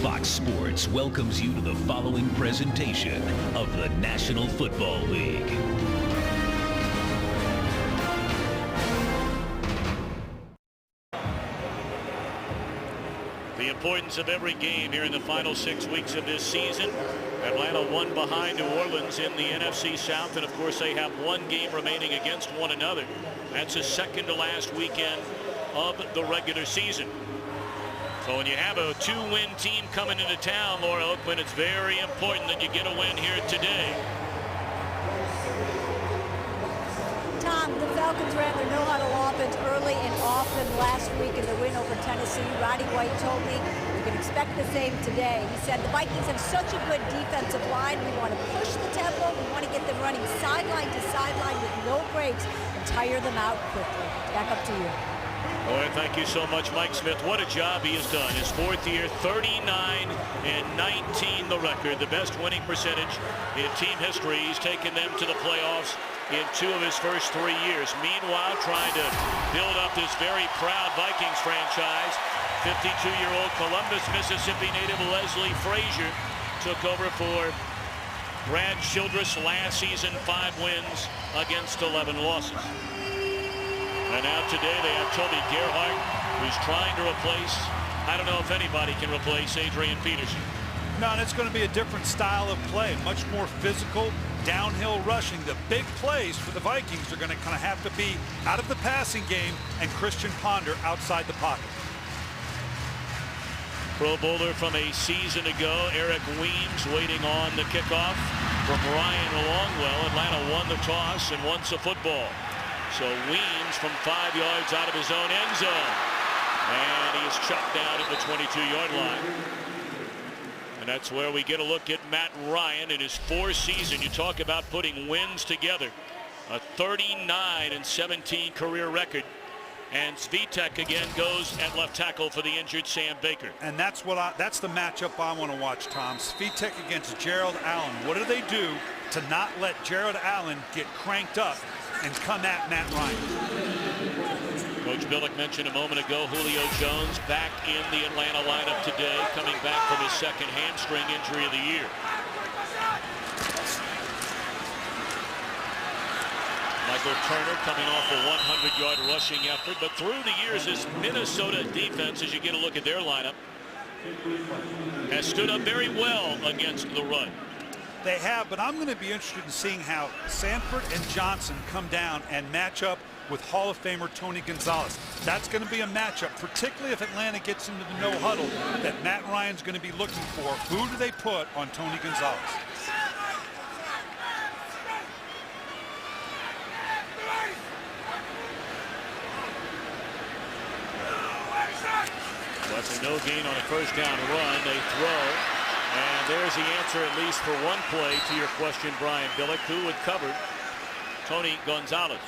Fox Sports welcomes you to the following presentation of the National Football League. The importance of every game here in the final 6 weeks of this season. Atlanta one behind New Orleans in the NFC South, and of course they have one game remaining against one another. That's the second to last weekend of the regular season. So when you have a two-win team coming into town, Laura Oakman, it's very important that you get a win here today. Tom, the Falcons ran their no-huddle offense early and often last week in the win over Tennessee. Roddy White told me you can expect the same today. He said the Vikings have such a good defensive line. We want to push the tempo. We want to get them running sideline to sideline with no breaks and tire them out quickly. Back up to you. Boy, thank you so much, Mike Smith. What a job he has done. His fourth year, 39-19 the record, the best winning percentage in team history. He's taken them to the playoffs in 2 of his first 3 years. Meanwhile, trying to build up this very proud Vikings franchise, 52-year-old Columbus, Mississippi native Leslie Frazier took over for Brad Childress last season, 5 wins against 11 losses. And now today they have Toby Gerhart, who's trying to replace, I don't know if anybody can replace Adrian Peterson. No, and it's going to be a different style of play, much more physical, downhill rushing. The big plays for the Vikings are going to kind of have to be out of the passing game and Christian Ponder outside the pocket. Pro Bowler from a season ago, Eric Weems waiting on the kickoff from Ryan Longwell. Atlanta won the toss and wants a football. So Weems from 5 yards out of his own end zone. And he is chucked down at the 22-yard line. And that's where we get a look at Matt Ryan in his 4th season. You talk about putting wins together. A 39-17 career record. And Svitek again goes at left tackle for the injured Sam Baker. And that's the matchup I want to watch, Tom. Svitek against Gerald Allen. What do they do to not let Gerald Allen get cranked up and come at Matt Ryan? Coach Billick mentioned a moment ago Julio Jones back in the Atlanta lineup today, coming back from his 2nd hamstring injury of the year. Michael Turner coming off a 100-yard rushing effort, but through the years this Minnesota defense, as you get a look at their lineup, has stood up very well against the run. They have, but I'm going to be interested in seeing how Sanford and Johnson come down and match up with Hall of Famer Tony Gonzalez. That's going to be a matchup, particularly if Atlanta gets into the no huddle, that Matt Ryan's going to be looking for. Who do they put on Tony Gonzalez? But no gain on a 1st down run. They throw. And there's the answer, at least for one play, to your question, Brian Billick. Who would cover Tony Gonzalez?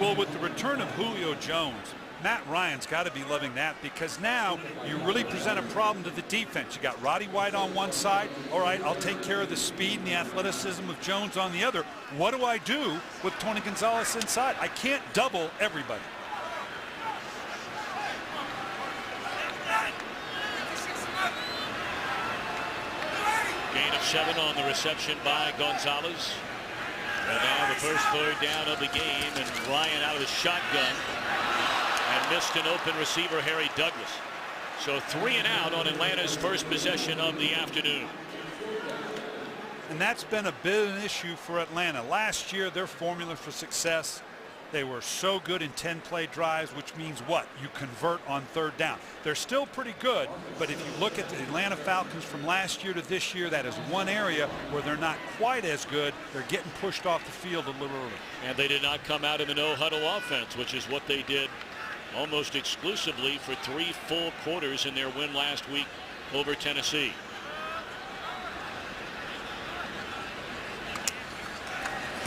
Well, with the return of Julio Jones, Matt Ryan's got to be loving that, because now you really present a problem to the defense. You got Roddy White on one side. All right, I'll take care of the speed and the athleticism of Jones on the other. What do I do with Tony Gonzalez inside? I can't double everybody. Gain of 7 on the reception by Gonzalez. And now the first 3rd down of the game, and Ryan out of the shotgun and missed an open receiver, Harry Douglas. So 3 and out on Atlanta's first possession of the afternoon. And that's been a bit of an issue for Atlanta. Last year, their formula for success, they were so good in 10-play drives, which means what? You convert on 3rd down. They're still pretty good, but if you look at the Atlanta Falcons from last year to this year, that is one area where they're not quite as good. They're getting pushed off the field a little early. And they did not come out in the no-huddle offense, which is what they did almost exclusively for 3 full quarters in their win last week over Tennessee.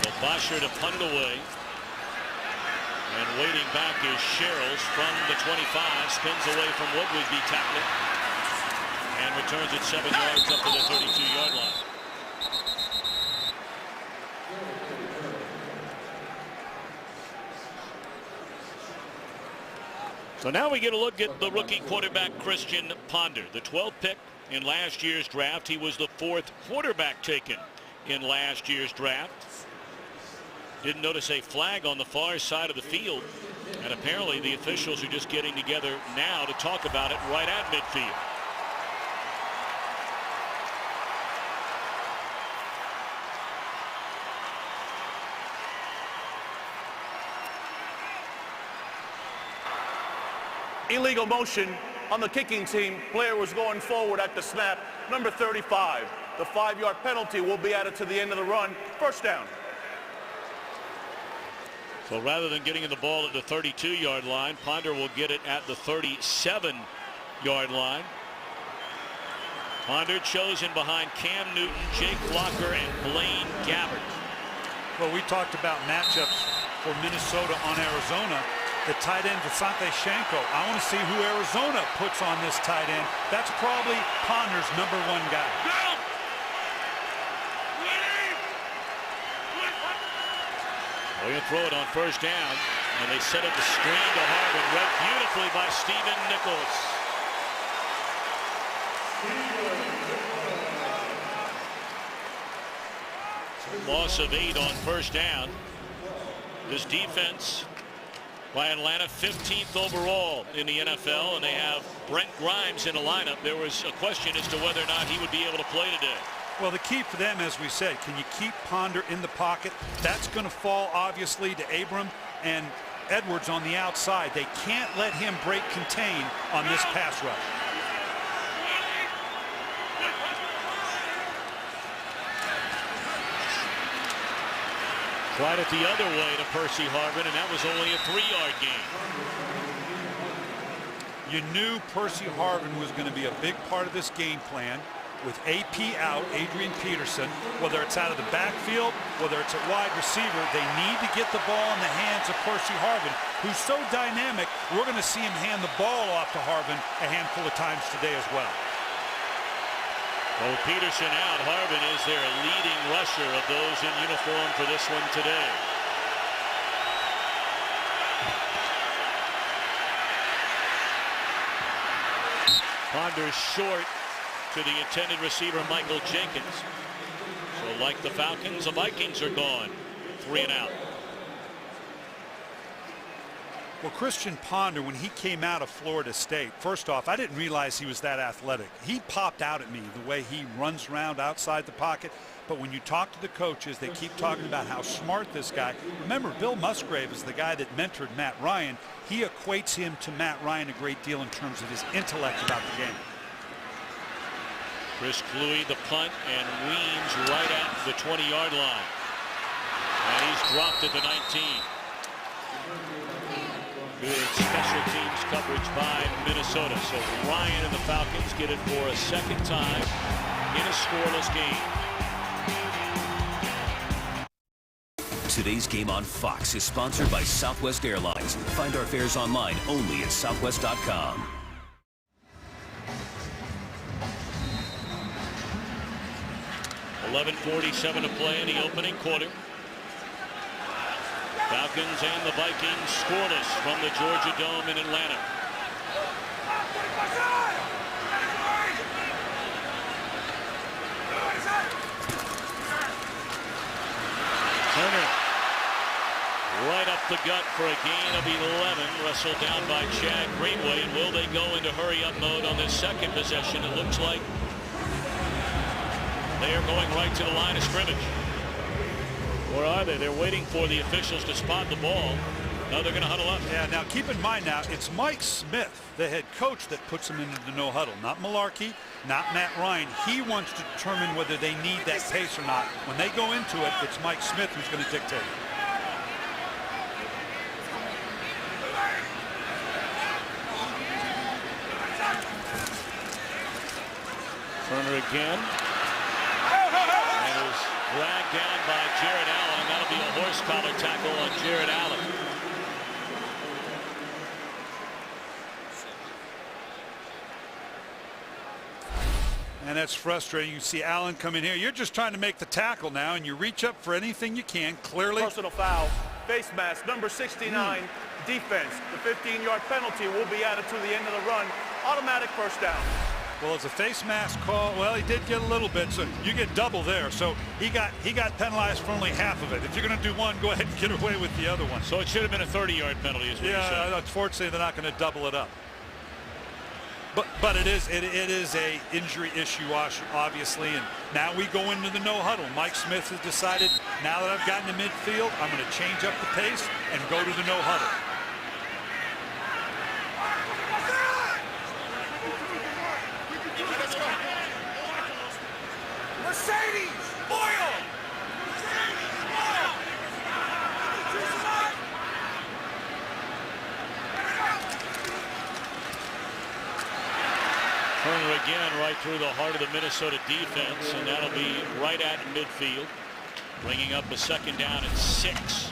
So Bosher to punt away. And waiting back is Sherrills from the 25, spins away from what would be tackling, and returns it 7 yards up to the 32-yard line. So now we get a look at the rookie quarterback Christian Ponder, the 12th pick in last year's draft. He was the 4th quarterback taken in last year's draft. Didn't notice a flag on the far side of the field, and apparently the officials are just getting together now to talk about it right at midfield. Illegal motion on the kicking team. Player was going forward at the snap. Number 35. The 5-yard penalty will be added to the end of the run. First down. So rather than getting the ball at the 32-yard line, Ponder will get it at the 37-yard line. Ponder chosen behind Cam Newton, Jake Locker, and Blaine Gabbert. Well, we talked about matchups for Minnesota on Arizona. The tight end, Visante Shanko. I want to see who Arizona puts on this tight end. That's probably Ponder's number 1 guy. They're going to throw it on first down, and they set up the screen to Harvin, read beautifully by Stephen Nichols. Loss of 8 on first down. This defense by Atlanta, 15th overall in the NFL, and they have Brent Grimes in a lineup. There was a question as to whether or not he would be able to play today. Well, the key for them, as we said, can you keep Ponder in the pocket? That's going to fall, obviously, to Abram and Edwards on the outside. They can't let him break contain on this pass rush. Tried it the other way to Percy Harvin, and that was only a 3-yard gain. You knew Percy Harvin was going to be a big part of this game plan. With AP out, Adrian Peterson, whether it's out of the backfield, whether it's at wide receiver, they need to get the ball in the hands of Percy Harvin, who's so dynamic. We're going to see him hand the ball off to Harvin a handful of times today as well. Well, Peterson out, Harvin is their leading rusher of those in uniform for this one today. Ponder short to the intended receiver, Michael Jenkins. So like the Falcons, the Vikings are gone. 3 and out. Well, Christian Ponder, when he came out of Florida State, first off, I didn't realize he was that athletic. He popped out at me the way he runs around outside the pocket. But when you talk to the coaches, they keep talking about how smart this guy. Remember, Bill Musgrave is the guy that mentored Matt Ryan. He equates him to Matt Ryan a great deal in terms of his intellect about the game. Chris Kluwe, the punt, and Weems right at the 20-yard line. And he's dropped at the 19. Good special teams coverage by Minnesota. So Ryan and the Falcons get it for a second time in a scoreless game. Today's game on Fox is sponsored by Southwest Airlines. Find our fares online only at southwest.com. .47 to play in the opening quarter. Falcons and the Vikings scoreless from the Georgia Dome in Atlanta. Turner right up the gut for a gain of 11. Wrestled down by Chad Greenway. And will they go into hurry-up mode on this second possession? It looks like they are going right to the line of scrimmage. Or are they? They're waiting for the officials to spot the ball. No, they're going to huddle up. Yeah, now keep in mind now, it's Mike Smith, the head coach, that puts them into the no huddle. Not Malarkey, not Matt Ryan. He wants to determine whether they need that pace or not. When they go into it, it's Mike Smith who's going to dictate it. Turner again. And is dragged down by Jared Allen, and that'll be a horse collar tackle on Jared Allen. And that's frustrating. You see Allen come in here. You're just trying to make the tackle now, and you reach up for anything you can. Clearly. Personal foul. Face mask, number 69, Defense, the 15-yard penalty will be added to the end of the run. Automatic first down. Well, it's a face mask call. Well, he did get a little bit, so you get double there. So he got penalized for only half of it. If you're going to do one, go ahead and get away with the other one. So it should have been a 30-yard penalty, is what you said. Yeah, unfortunately, they're not going to double it up. But it is a injury issue, obviously, and now we go into the no huddle. Mike Smith has decided, now that I've gotten to midfield, I'm going to change up the pace and go to the no huddle. Turner again right through the heart of the Minnesota defense, and that'll be right at midfield, bringing up a 2nd down and 6.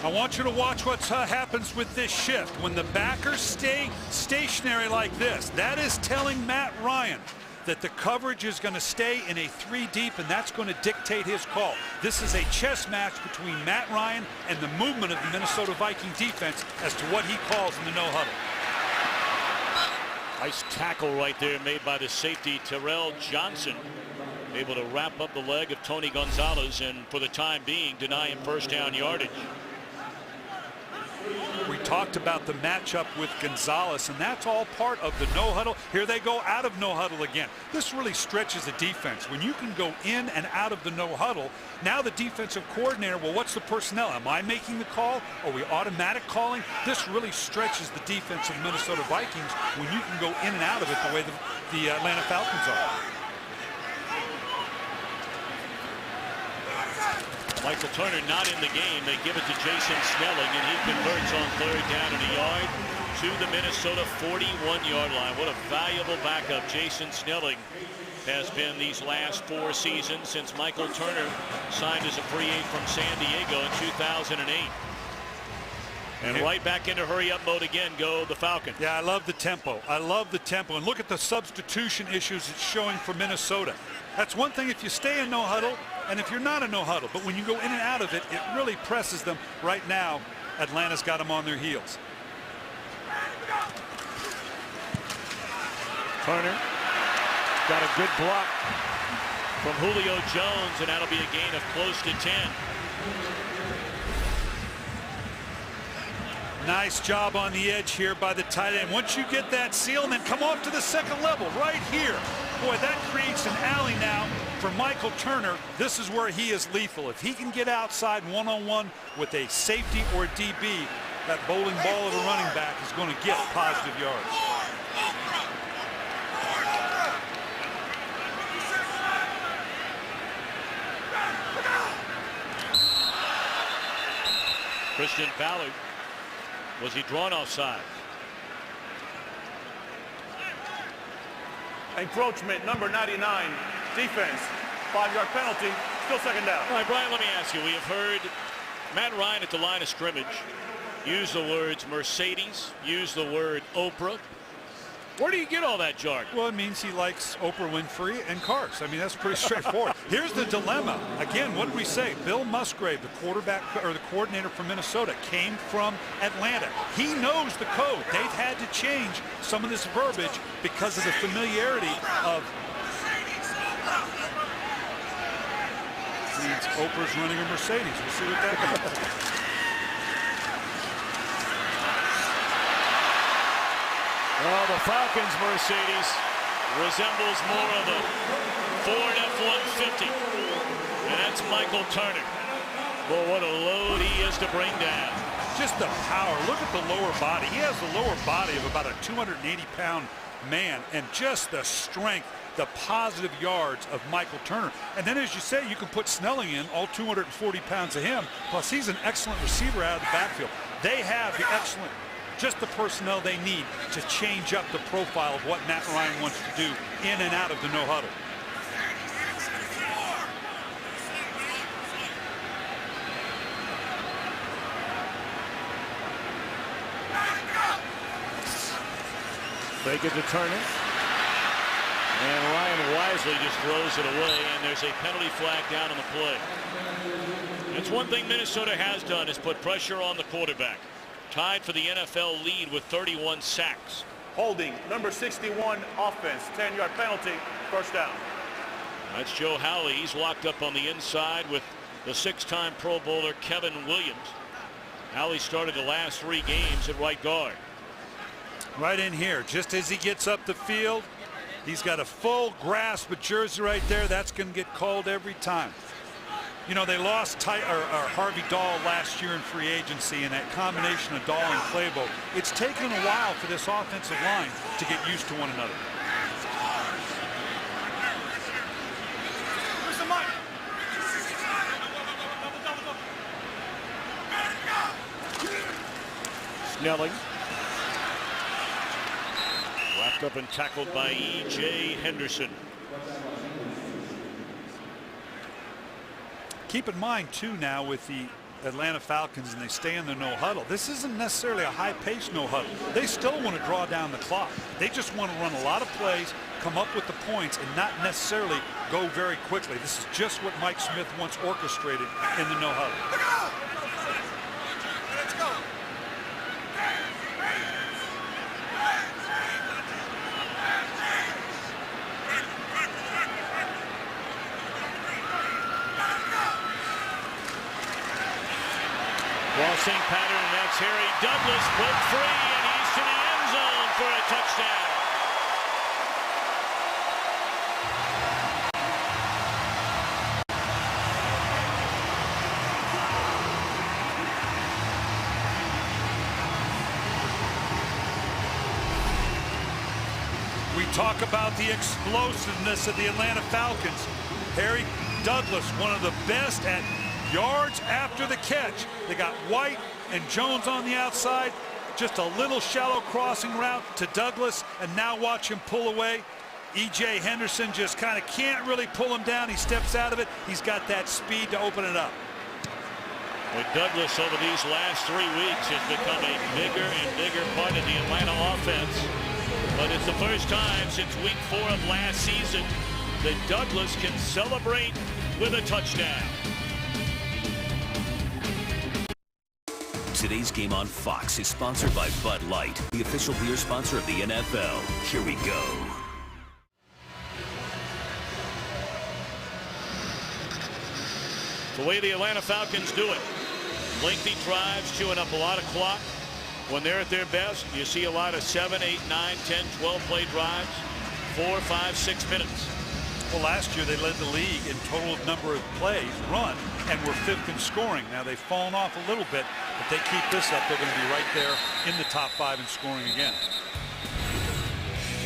I want you to watch what happens with this shift. When the backers stay stationary like this, that is telling Matt Ryan that the coverage is going to stay in a 3 deep, and that's going to dictate his call. This is a chess match between Matt Ryan and the movement of the Minnesota Viking defense as to what he calls in the no huddle. Nice tackle right there made by the safety Terrell Johnson, able to wrap up the leg of Tony Gonzalez and for the time being deny him first down yardage. We talked about the matchup with Gonzalez, and that's all part of the no huddle. Here they go out of no huddle again. This really stretches the defense. When you can go in and out of the no huddle, now the defensive coordinator, well, what's the personnel? Am I making the call? Are we automatic calling? This really stretches the defense of Minnesota Vikings when you can go in and out of it the way the Atlanta Falcons are. Michael Turner not in the game. They give it to Jason Snelling, and he converts on 3rd down and a yard to the Minnesota 41-yard line. What a valuable backup Jason Snelling has been these last 4 seasons since Michael Turner signed as a free agent from San Diego in 2008. And right back into hurry-up mode again go the Falcons. Yeah, I love the tempo. I love the tempo. And look at the substitution issues it's showing for Minnesota. That's one thing if you stay in no huddle and if you're not in no huddle. But when you go in and out of it, it really presses them. Right now, Atlanta's got them on their heels. Turner got a good block from Julio Jones, and that'll be a gain of close to 10. Nice job on the edge here by the tight end. Once you get that seal and then come off to the 2nd level right here. Boy, that creates an alley now for Michael Turner. This is where he is lethal. If he can get outside one-on-one with a safety or a DB, that bowling ball of a running back is going to get positive yards. Christian Ballard. Was he drawn offside? Encroachment, number 99. Defense, 5-yard penalty, still 2nd down. All right, Brian, let me ask you. We have heard Matt Ryan at the line of scrimmage use the words Mercedes, use the word Oprah. Where do you get all that jargon? Well, it means he likes Oprah Winfrey and cars. I mean, that's pretty straightforward. Here's the dilemma. Again, what did we say? Bill Musgrave, the quarterback or the coordinator from Minnesota, came from Atlanta. He knows the code. They've had to change some of this verbiage because of the familiarity of means Oprah's running a Mercedes. We'll see what that means. Well, the Falcons Mercedes resembles more of a Ford F-150. And that's Michael Turner. Boy, what a load he is to bring down. Just the power. Look at the lower body. He has the lower body of about a 280-pound man, and just the strength, the positive yards of Michael Turner. And then, as you say, you can put Snelling in, all 240 pounds of him. Plus, he's an excellent receiver out of the backfield. They have the excellent, just the personnel they need to change up the profile of what Matt Ryan wants to do in and out of the no huddle. Fake it to Turner. And Ryan wisely just throws it away, and there's a penalty flag down on the play. That's one thing Minnesota has done, is put pressure on the quarterback. tied for the NFL lead with 31 sacks. Holding, number 61, offense, 10-yard penalty, first down. That's Joe Howley. He's locked up on the inside with the 6-time Pro Bowler Kevin Williams. Howley started the last 3 games at right guard. Right in here, just as he gets up the field, he's got a full grasp of jersey right there. That's going to get called every time. You know, they lost Harvey Dahl last year in free agency, and that combination of Dahl and Clabo, it's taken a while for this offensive line to get used to one another. Snelling. Wrapped up and tackled by E.J. Henderson. Keep in mind, too, now with the Atlanta Falcons and they stay in the no huddle, this isn't necessarily a high-paced no huddle. They still want to draw down the clock. They just want to run a lot of plays, come up with the points, and not necessarily go very quickly. This is just what Mike Smith once orchestrated in the no huddle. Let's go. Crossing pattern, and that's Harry Douglas broke free, and he's to the end zone for a touchdown. We talk about the explosiveness of the Atlanta Falcons. Harry Douglas, one of the best at yards after the catch. They got White and Jones on the outside. Just a little shallow crossing route to Douglas, and now watch him pull away. E.J. Henderson just kind of can't really pull him down. He steps out of it. He's got that speed to open it up. Well, Douglas over these last 3 weeks has become a bigger and bigger part of the Atlanta offense. But it's the first time since week 4 of last season that Douglas can celebrate with a touchdown. Today's game on Fox is sponsored by Bud Light, the official beer sponsor of the NFL. Here we go. The way the Atlanta Falcons do it. Lengthy drives, chewing up a lot of clock. When they're at their best, you see a lot of 7, 8, 9, 10, 12 play drives, 4, 5, 6 minutes. Well, last year they led the league in total number of plays run and were 5th in scoring. Now they've fallen off a little bit. If they keep this up, they're going to be right there in the top 5 in scoring again.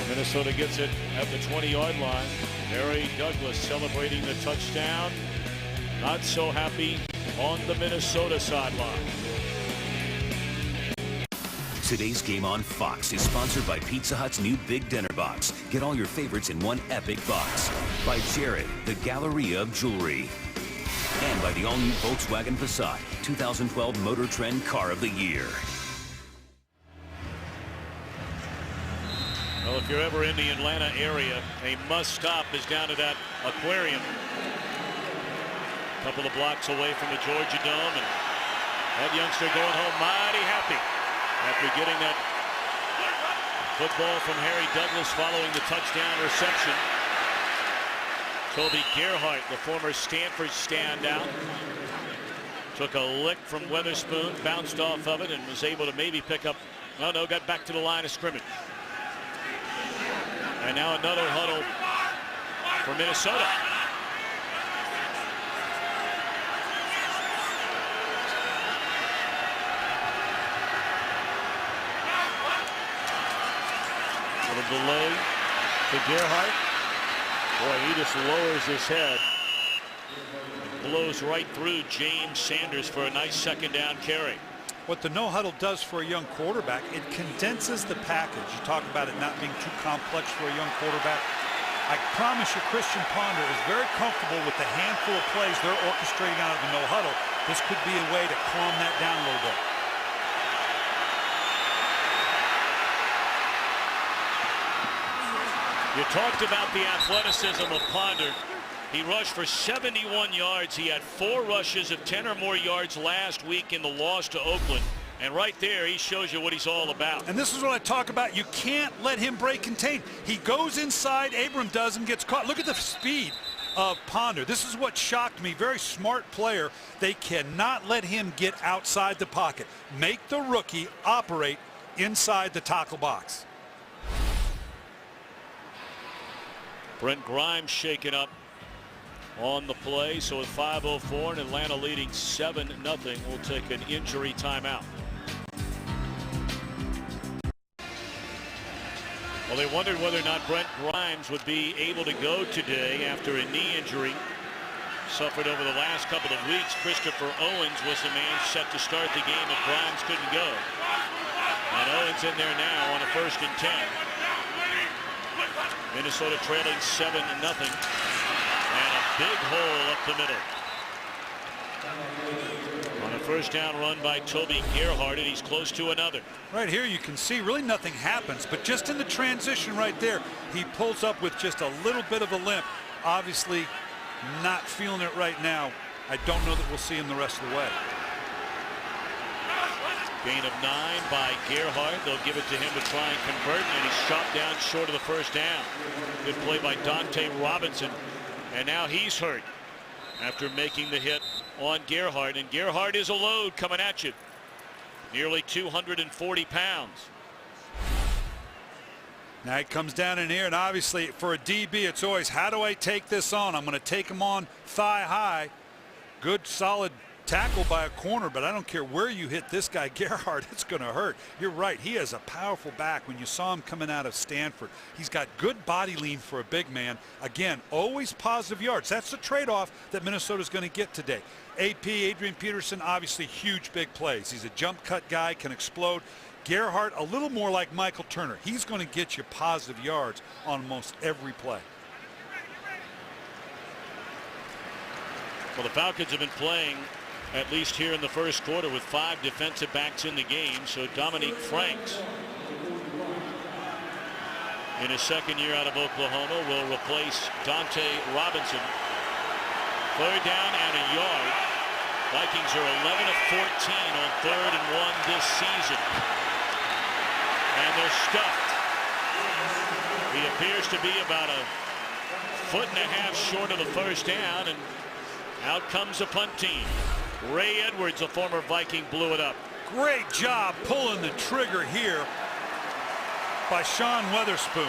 Minnesota gets it at the 20-yard line. Harry Douglas celebrating the touchdown. Not so happy on the Minnesota sideline. Today's game on Fox is sponsored by Pizza Hut's new Big Dinner Box. Get all your favorites in one epic box. By Jared, the Galleria of Jewelry. And by the all-new Volkswagen Passat, 2012 Motor Trend Car of the Year. Well, if you're ever in the Atlanta area, a must-stop is down to that aquarium. A couple of blocks away from the Georgia Dome, and that youngster going home mighty happy after getting that football from Harry Douglas following the touchdown reception. Toby Gerhart, the former Stanford standout, took a lick from Weatherspoon, bounced off of it, and was able to maybe pick up, no, got back to the line of scrimmage. And now another huddle for Minnesota. Little delay to Gerhart. Boy, he just lowers his head. Blows right through James Sanders for a nice second down carry. What the no huddle does for a young quarterback, it condenses the package. You talk about it not being too complex for a young quarterback. I promise you, Christian Ponder is very comfortable with the handful of plays they're orchestrating out of the no huddle. This could be a way to calm that down a little bit. You talked about the athleticism of Ponder. He rushed for 71 yards. He had 4 rushes of 10 or more yards last week in the loss to Oakland. And right there, he shows you what he's all about. And this is what I talk about. You can't let him break contain. He goes inside, Abram does, and gets caught. Look at the speed of Ponder. This is what shocked me. Very smart player. They cannot let him get outside the pocket. Make the rookie operate inside the tackle box. Brent Grimes shaken up on the play. So with 5:04 and Atlanta leading 7-0, we'll take an injury timeout. Well, they wondered whether or not Brent Grimes would be able to go today after a knee injury suffered over the last couple of weeks. Christopher Owens was the man set to start the game if Grimes couldn't go. And Owens in there now on a 1st and 10. Minnesota trailing 7-0. And a big hole up the middle. On a 1st down run by Toby Gerhart, and he's close to another. Right here you can see really nothing happens, but just in the transition right there, he pulls up with just a little bit of a limp. Obviously not feeling it right now. I don't know that we'll see him the rest of the way. Gain of 9 by Gerhart. They'll give it to him to try and convert, and he's shot down short of the 1st down. Good play by Dante Robinson, and now he's hurt after making the hit on Gerhart, and Gerhart is a load coming at you. Nearly 240 pounds. Now he comes down in here, and obviously for a DB it's always, how do I take this on? I'm going to take him on thigh high. Good solid tackle by a corner, but I don't care where you hit this guy Gerhart, it's going to hurt. You're right, he has a powerful back. When you saw him coming out of Stanford, he's got good body lean for a big man. Again, always positive yards. That's the trade-off that Minnesota's going to get today. AP, Adrian Peterson, obviously huge big plays. He's a jump cut guy, can explode. Gerhart, a little more like Michael Turner. He's going to get you positive yards on almost every play. Well, the Falcons have been playing, at least here in the 1st quarter, with 5 defensive backs in the game. So Dominique Franks, in his 2nd year out of Oklahoma, will replace Dante Robinson. 3rd down and a yard. Vikings are 11 of 14 on 3rd and 1 this season. And they're stuffed. He appears to be about a 1.5 foot short of the 1st down, and out comes the punt team. Ray Edwards, a former Viking, blew it up. Great job pulling the trigger here by Sean Weatherspoon.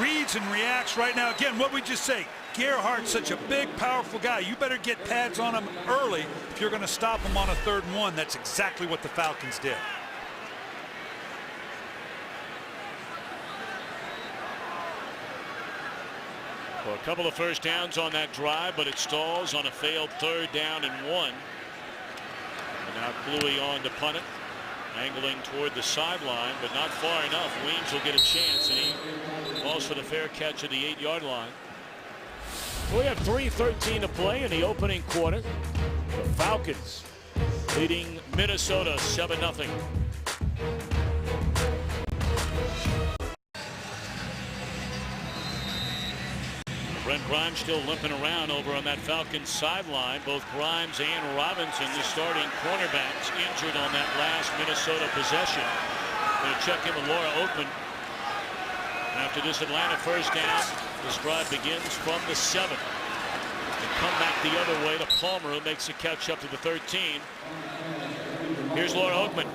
Reads and reacts right now. Again, what we just say, Gerhart's such a big, powerful guy. You better get pads on him early if you're going to stop him on a 3rd and 1. That's exactly what the Falcons did. Well, a couple of 1st downs on that drive, but it stalls on a failed 3rd down and 1. And now Kluwe on to punt it, angling toward the sideline, but not far enough. Weems will get a chance, and he falls for the fair catch at the 8-yard line. We have 3:13 to play in the opening quarter. The Falcons leading Minnesota 7-0. Brent Grimes still limping around over on that Falcons sideline. Both Grimes and Robinson, the starting cornerbacks, injured on that last Minnesota possession. Going to check in with Laura Oakman after this Atlanta 1st down. This drive begins from the 7. And come back the other way to Palmer, who makes the catch up to the 13. Here's Laura Oakman.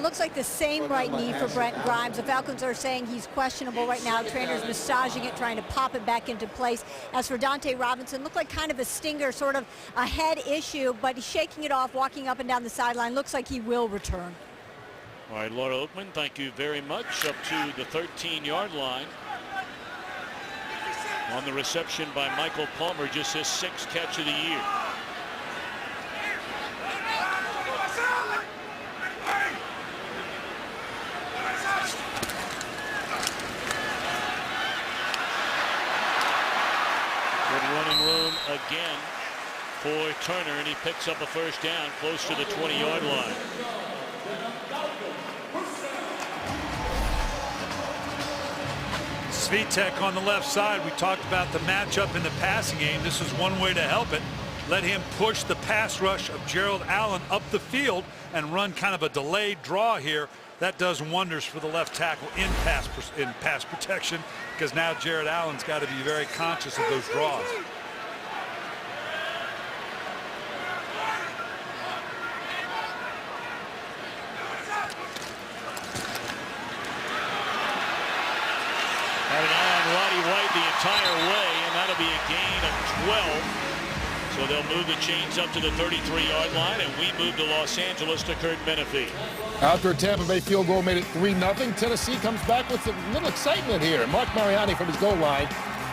Looks like the same right knee for Brent Grimes. The Falcons are saying he's questionable right now. Trainer's massaging it, trying to pop it back into place. As for Dante Robinson, looked like kind of a stinger, sort of a head issue, but he's shaking it off, walking up and down the sideline. Looks like he will return. All right, Laura Oakman, thank you very much. Up to the 13-yard line. On the reception by Michael Palmer, just his 6th catch of the year. Running room again for Turner, and he picks up a 1st down close to the 20-yard line. Svitek on the left side. We talked about the matchup in the passing game. This is one way to help it. let him push the pass rush of Gerald Allen up the field and run kind of a delayed draw here. That does wonders for the left tackle in pass protection, because now Jared Allen's got to be very conscious of those draws. Had an eye on Roddy White the entire way, and that'll be a gain of 12. So they'll move the chains up to the 33-yard line, and we move to Los Angeles to Kurt Menefee. After a Tampa Bay field goal made it 3-0, Tennessee comes back with a little excitement here. Mark Mariani from his goal line,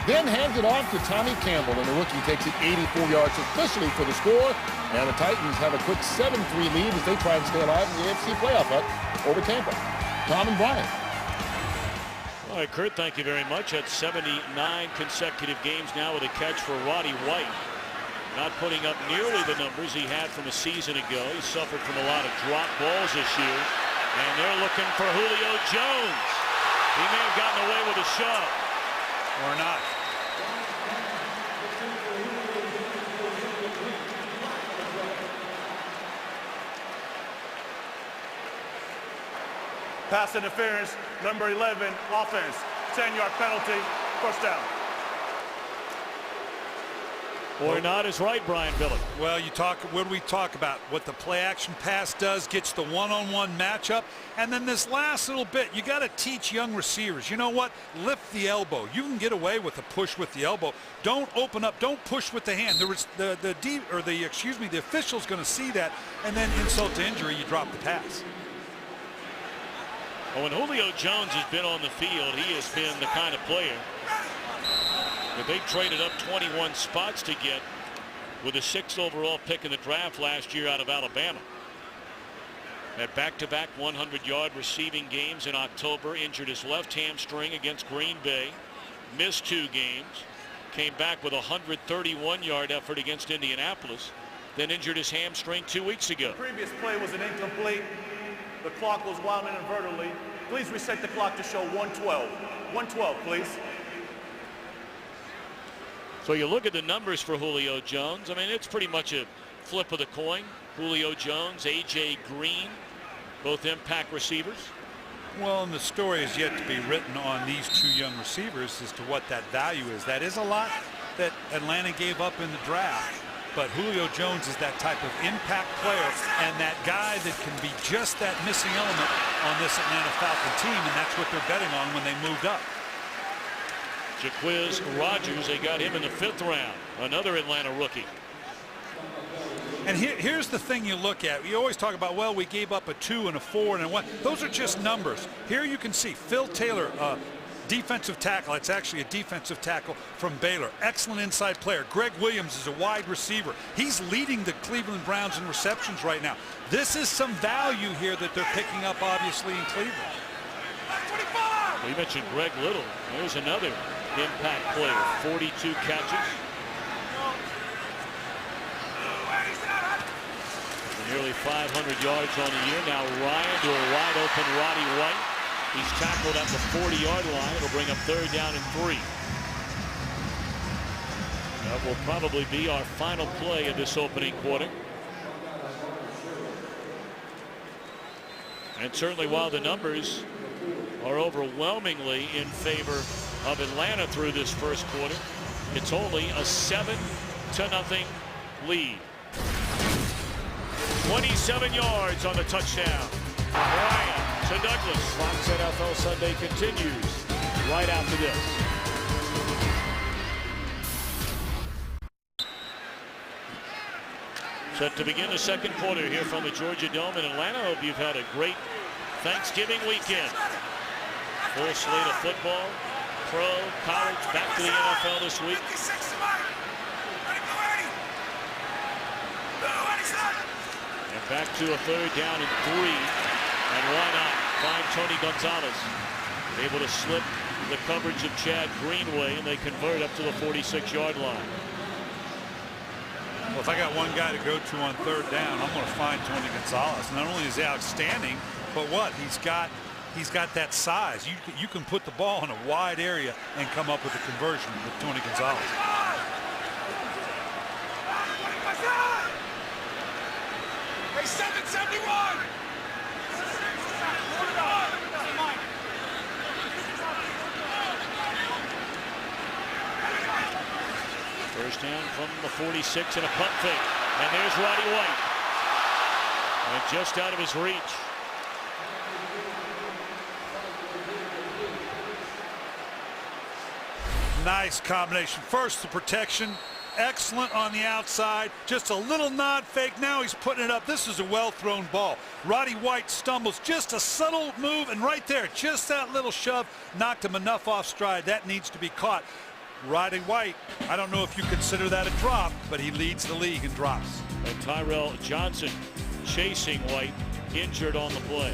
then hands it off to Tommy Campbell, and the rookie takes it 84 yards officially for the score. And the Titans have a quick 7-3 lead as they try and stay alive in the AFC playoff hunt over Tampa. Tom and Brian. All right, Kurt, thank you very much. That's 79 consecutive games now with a catch for Roddy White. Not putting up nearly the numbers he had from a season ago. He suffered from a lot of drop balls this year. And they're looking for Julio Jones. He may have gotten away with a shove. Or not. Pass interference, number 11, offense. 10-yard penalty, first down. Or not is right, Brian Billick. Well, what do we talk about? What the play action pass does, gets the one-on-one matchup. And then this last little bit, you got to teach young receivers. You know what? Lift the elbow. You can get away with a push with the elbow. Don't open up. Don't push with the hand. The official's going to see that, and then insult to injury, you drop the pass. Well, when Julio Jones has been on the field, he has been the kind of player that they traded up 21 spots to get with a 6th overall pick in the draft last year out of Alabama. Had back-to-back 100-yard receiving games in October, injured his left hamstring against Green Bay, missed 2 games, came back with a 131-yard effort against Indianapolis, then injured his hamstring 2 weeks ago. The previous play was an incomplete. The clock was wound inadvertently. Please reset the clock to show 112. 112, please. So you look at the numbers for Julio Jones. I mean, it's pretty much a flip of the coin. Julio Jones, A.J. Green, both impact receivers. Well, and the story is yet to be written on these 2 young receivers as to what that value is. That is a lot that Atlanta gave up in the draft. But Julio Jones is that type of impact player and that guy that can be just that missing element on this Atlanta Falcon team, and that's what they're betting on when they moved up. Jaquiz Rodgers, they got him in the 5th round. Another Atlanta rookie. And here's the thing you look at. You always talk about, well, we gave up a 2 and a 4 and a 1. Those are just numbers. Here you can see Phil Taylor, defensive tackle. It's actually a defensive tackle from Baylor. Excellent inside player. Greg Williams is a wide receiver. He's leading the Cleveland Browns in receptions right now. This is some value here that they're picking up, obviously, in Cleveland. Well, you mentioned Greg Little. There's another impact player. 42 catches. Nearly 500 yards on the year. Now Ryan to a wide open Roddy White. He's tackled at the 40-yard line. It'll bring up 3rd down and 3. That will probably be our final play of this opening quarter. And certainly while the numbers are overwhelmingly in favor of Atlanta through this first quarter, it's only a 7-0 lead. 27 yards on the touchdown. Bryant to Douglas. Fox NFL Sunday continues right after this. Set to begin the second quarter here from the Georgia Dome in Atlanta. Hope you've had a great Thanksgiving weekend. Full slate of football, pro, college, back to the NFL this week. And back to a 3rd down and 3. And why not find Tony Gonzalez. Able to slip the coverage of Chad Greenway, and they convert up to the 46-yard line. Well, if I got one guy to go to on 3rd down, I'm going to find Tony Gonzalez. Not only is he outstanding, but what? He's got that size. You can put the ball in a wide area and come up with a conversion with Tony Gonzalez. Hey, 771! First down from the 46 and a pump fake. And there's Roddy White. And just out of his reach. Nice combination. First, the protection. Excellent on the outside. Just a little nod fake. Now he's putting it up. This is a well-thrown ball. Roddy White stumbles. Just a subtle move, and right there, just that little shove knocked him enough off stride. That needs to be caught. Roddy White, I don't know if you consider that a drop, but he leads the league in drops. And Tyrell Johnson chasing White, injured on the play.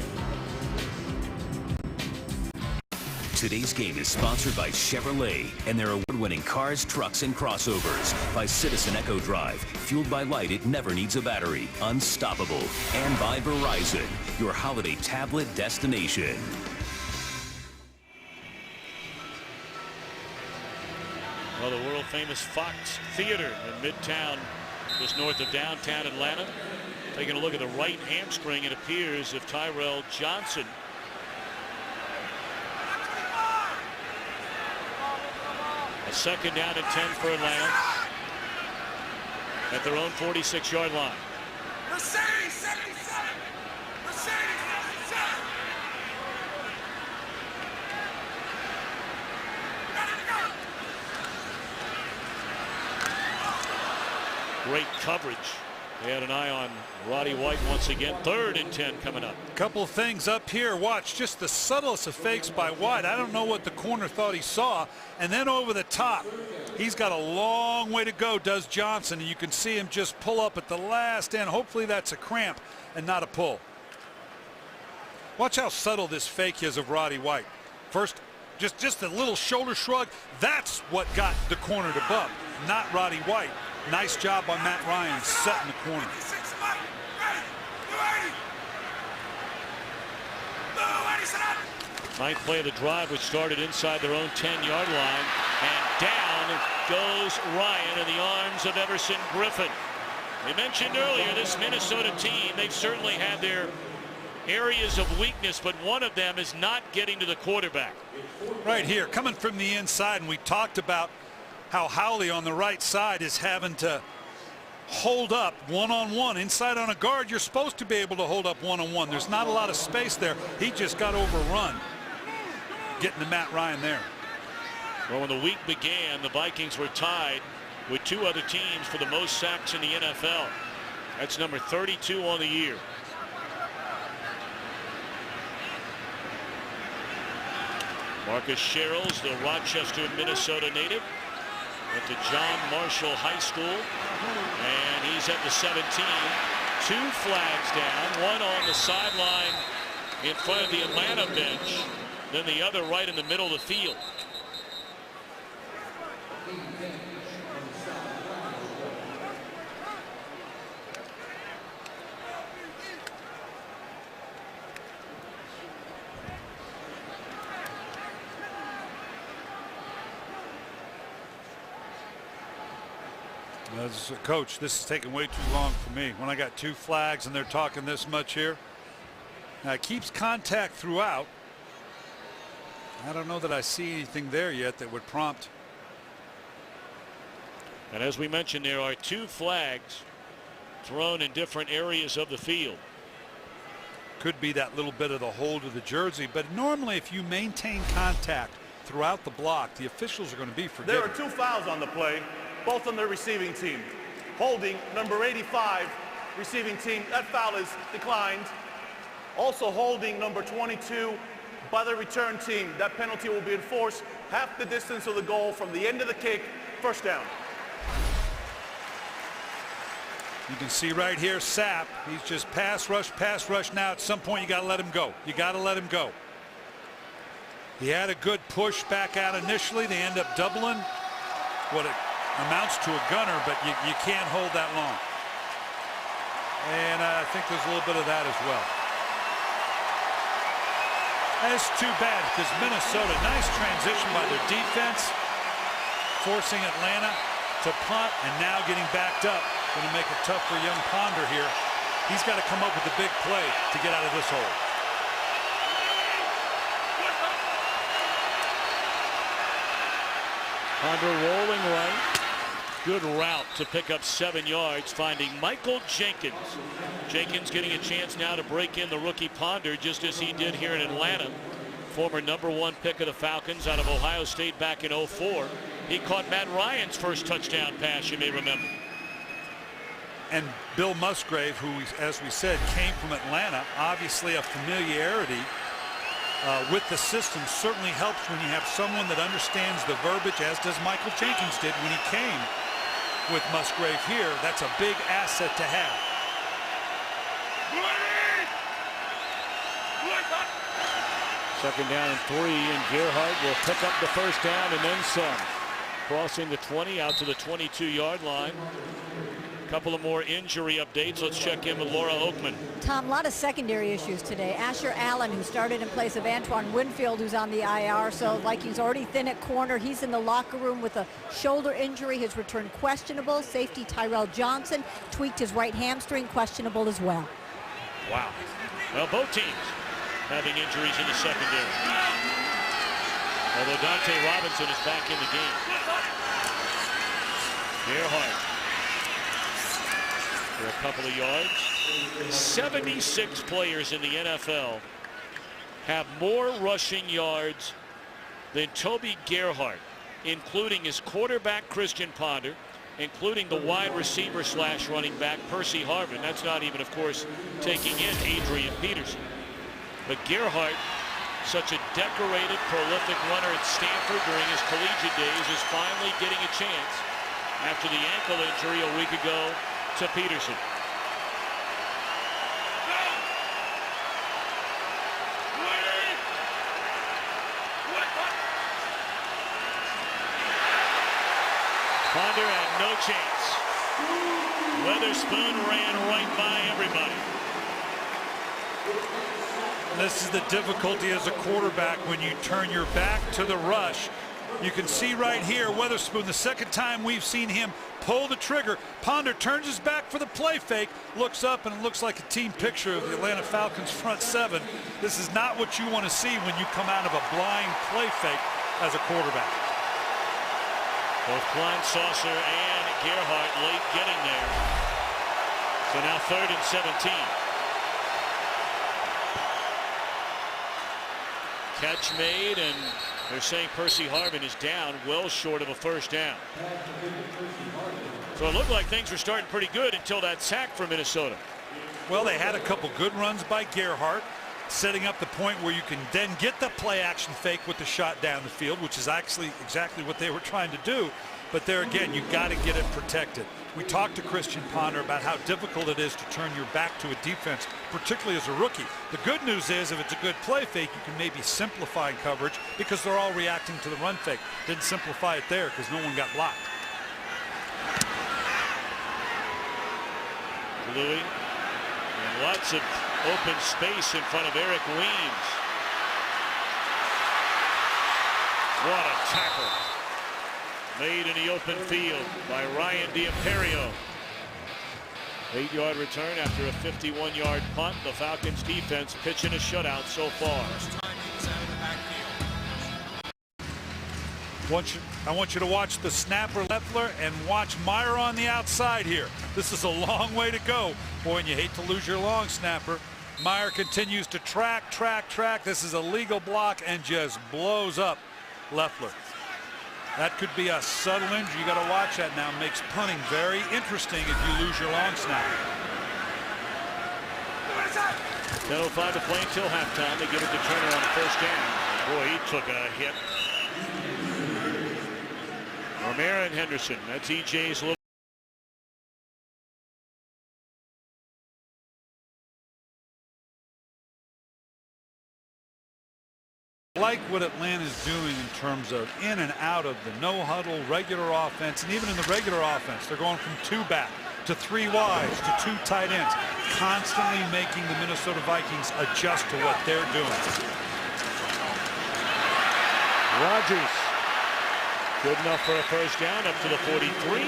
Today's game is sponsored by Chevrolet and their award-winning cars, trucks, and crossovers. By Citizen Echo Drive, fueled by light, it never needs a battery. Unstoppable. And by Verizon, your holiday tablet destination. Well, the world-famous Fox Theater in Midtown, just north of downtown Atlanta. Taking a look at the right hamstring, it appears of Tyrell Johnson. A second down and 10 for Atlanta at their own 46-yard line. Mercedes 77! Mercedes 77! Great coverage. They had an eye on Roddy White once again. 3rd and 10 coming up. Couple of things up here. Watch just the subtlest of fakes by White. I don't know what the corner thought he saw. And then over the top. He's got a long way to go, does Johnson. And you can see him just pull up at the last end. Hopefully that's a cramp and not a pull. Watch how subtle this fake is of Roddy White. First, just a little shoulder shrug. That's what got the corner to bump, not Roddy White. Nice job by Matt Ryan setting the corner. Ninth play of the drive, which started inside their own 10-yard line. And down goes Ryan in the arms of Everson Griffin. We mentioned earlier this Minnesota team, they've certainly had their areas of weakness, but one of them is not getting to the quarterback. Right here, coming from the inside, and we talked about how Howley on the right side is having to hold up one-on-one. Inside on a guard, you're supposed to be able to hold up one-on-one. There's not a lot of space there. He just got overrun. Getting to Matt Ryan there. Well, when the week began, the Vikings were tied with 2 other teams for the most sacks in the NFL. That's number 32 on the year. Marcus Sherrills, the Rochester, Minnesota native, went to John Marshall High School, and he's at the 17. 2 flags down, one on the sideline in front of the Atlanta bench, then the other right in the middle of the field. As a coach, this is taking way too long for me. When I got 2 flags and they're talking this much here. Now it keeps contact throughout. I don't know that I see anything there yet that would prompt. And as we mentioned, there are 2 flags thrown in different areas of the field. Could be that little bit of the hold of the jersey, but normally if you maintain contact throughout the block, the officials are going to be forgiving. There are 2 fouls on the play, both on the receiving team. Holding number 85, receiving team, that foul is declined. Also holding number 22 by the return team. That penalty will be enforced half the distance of the goal from the end of the kick. First down. You can see right here, Sapp, he's just pass rush. Now at some point you got to let him go. You got to let him go. He had a good push back out initially. They end up doubling what it amounts to a gunner, but you can't hold that long. And I think there's a little bit of that as well. That's too bad because Minnesota, nice transition by their defense, forcing Atlanta to punt and now getting backed up. Going to make it tough for young Ponder here. He's got to come up with a big play to get out of this hole. Ponder rolling right. Good route to pick up 7 yards, finding Michael Jenkins. Jenkins getting a chance now to break in the rookie Ponder, just as he did here in Atlanta. Former #1 pick of the Falcons out of Ohio State back in '04. He caught Matt Ryan's first touchdown pass, you may remember. And Bill Musgrave, who, as we said, came from Atlanta, obviously a familiarity with the system certainly helps when you have someone that understands the verbiage, as does Michael Jenkins did when he came with Musgrave here. That's a big asset to have. Second down and 3, and Gerhardt will pick up the first down and then some. Crossing the 20 out to the 22-yard line. A couple of more injury updates. Let's check in with Laura Oakman. Tom, a lot of secondary issues today. Asher Allen, who started in place of Antoine Winfield, who's on the IR. So Vikings already thin at corner. He's in the locker room with a shoulder injury. His return questionable. Safety Tyrell Johnson tweaked his right hamstring, questionable as well. Wow. Well, both teams having injuries in the secondary. Although Dante Robinson is back in the game. Gerhardt for a couple of yards. 76 players in the NFL have more rushing yards than Toby Gerhardt, including his quarterback Christian Ponder, including the wide receiver / running back Percy Harvin. That's not even, of course, taking in Adrian Peterson. But Gerhardt, such a decorated, prolific runner at Stanford during his collegiate days, is finally getting a chance after the ankle injury a week ago to Peterson. Ponder had no chance. Weatherspoon ran right by everybody. This is the difficulty as a quarterback when you turn your back to the rush. You can see right here, Weatherspoon, the second time we've seen him pull the trigger. Ponder turns his back for the play fake, looks up, and it looks like a team picture of the Atlanta Falcons front seven. This is not what you want to see when you come out of a blind play fake as a quarterback. Both Klein, Saucer, and Gerhardt late getting there. So now 3rd and 17. Catch made, and they're saying Percy Harvin is down, well short of a first down. So it looked like things were starting pretty good until that sack for Minnesota. Well, they had a couple good runs by Gerhardt, setting up the point where you can then get the play action fake with the shot down the field, which is actually exactly what they were trying to do. But there again, you got to get it protected. We talked to Christian Ponder about how difficult it is to turn your back to a defense, particularly as a rookie. The good news is if it's a good play fake, you can maybe simplify coverage because they're all reacting to the run fake. Didn't simplify it there because no one got blocked. Louis, and lots of open space in front of Eric Weems. What a tackle. Made in the open field by Ryan D'Imperio. 8-yard return after a 51-yard punt. The Falcons defense pitching a shutout so far. I want you to watch the snapper Leffler and watch Meyer on the outside here. This is a long way to go. Boy, and you hate to lose your long snapper. Meyer continues to track. This is a legal block and just blows up Leffler. That could be a subtle injury. You got to watch that now. Makes punting very interesting if you lose your long snap. 10:05 to play until halftime. They give it to Turner on the first down. Boy, he took a hit. Romero and Henderson. That's EJ's little. Like what Atlanta's doing in terms of in and out of the no huddle regular offense, and even in the regular offense they're going from 2 back to 3 wides to 2 tight ends, constantly making the Minnesota Vikings adjust to what they're doing. Rodgers good enough for a first down up to the 43,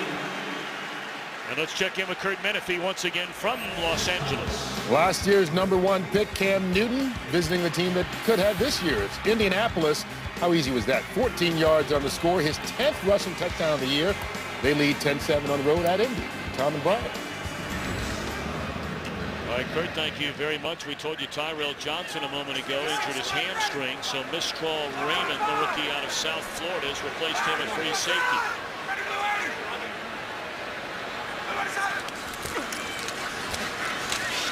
And let's check in with Kurt Menefee once again from Los Angeles. Last year's #1 pick, Cam Newton, visiting the team that could have this year's Indianapolis. How easy was that? 14 yards on the score, his 10th rushing touchdown of the year. They lead 10-7 on the road at Indy. Tom and Brian. All right, Kurt, thank you very much. We told you Tyrell Johnson a moment ago injured his hamstring, so Mistral Raymond, the rookie out of South Florida, has replaced him at free safety.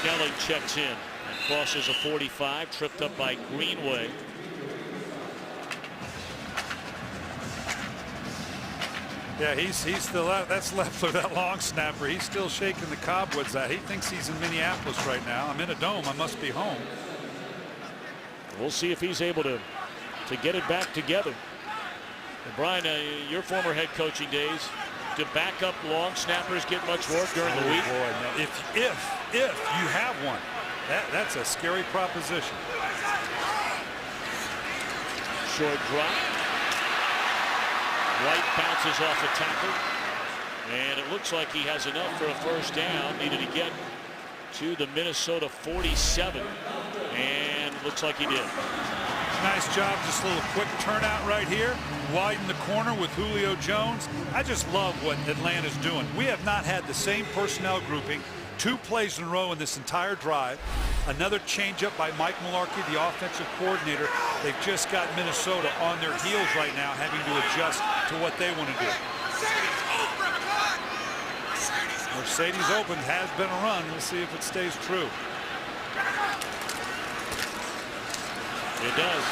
Snelling checks in and crosses a 45, tripped up by Greenway. Yeah, he's still out. That's left of that long snapper. He's still shaking the cobwebs out. He thinks he's in Minneapolis right now. I'm in a dome. I must be home. We'll see if he's able to get it back together. And Brian, your former head coaching days, do backup long snappers get much work during the week? Boy, no. If you have one, that's a scary proposition. Short drop. White bounces off a tackle, and it looks like he has enough for a first down. Needed to get to the Minnesota 47, and looks like he did. Nice job, just a little quick turnout right here. Widen the corner with Julio Jones. I just love what Atlanta's doing. We have not had the same personnel grouping 2 plays in a row in this entire drive. Another changeup by Mike Mularkey, the offensive coordinator. They've just got Minnesota on their heels right now, having to adjust to what they want to do. Mercedes open, has been a run. We'll see if it stays true. It does.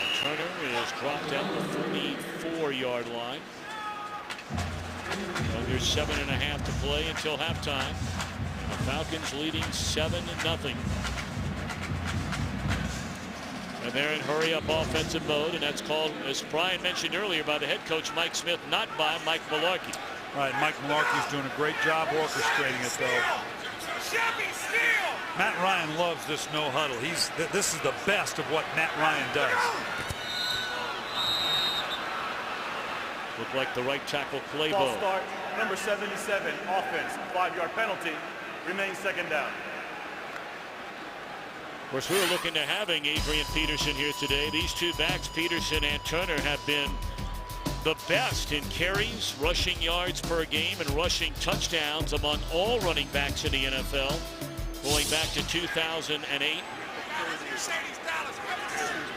And Turner is dropped at the 44-yard line. Under 7.5 to play until halftime. The Falcons leading 7-0. And they're in hurry-up offensive mode, and that's called, as Brian mentioned earlier, by the head coach Mike Smith, not by Mike Mularkey. All right, Mike Mularkey's doing a great job orchestrating it, though. Matt Ryan loves this no huddle. This is the best of what Matt Ryan does. Looked like the right tackle play False ball. start, number 77, offense, 5-yard penalty, remains second down. Of course, we were looking to having Adrian Peterson here today. These two backs, Peterson and Turner, have been the best in carries, rushing yards per game, and rushing touchdowns among all running backs in the NFL, going back to 2008.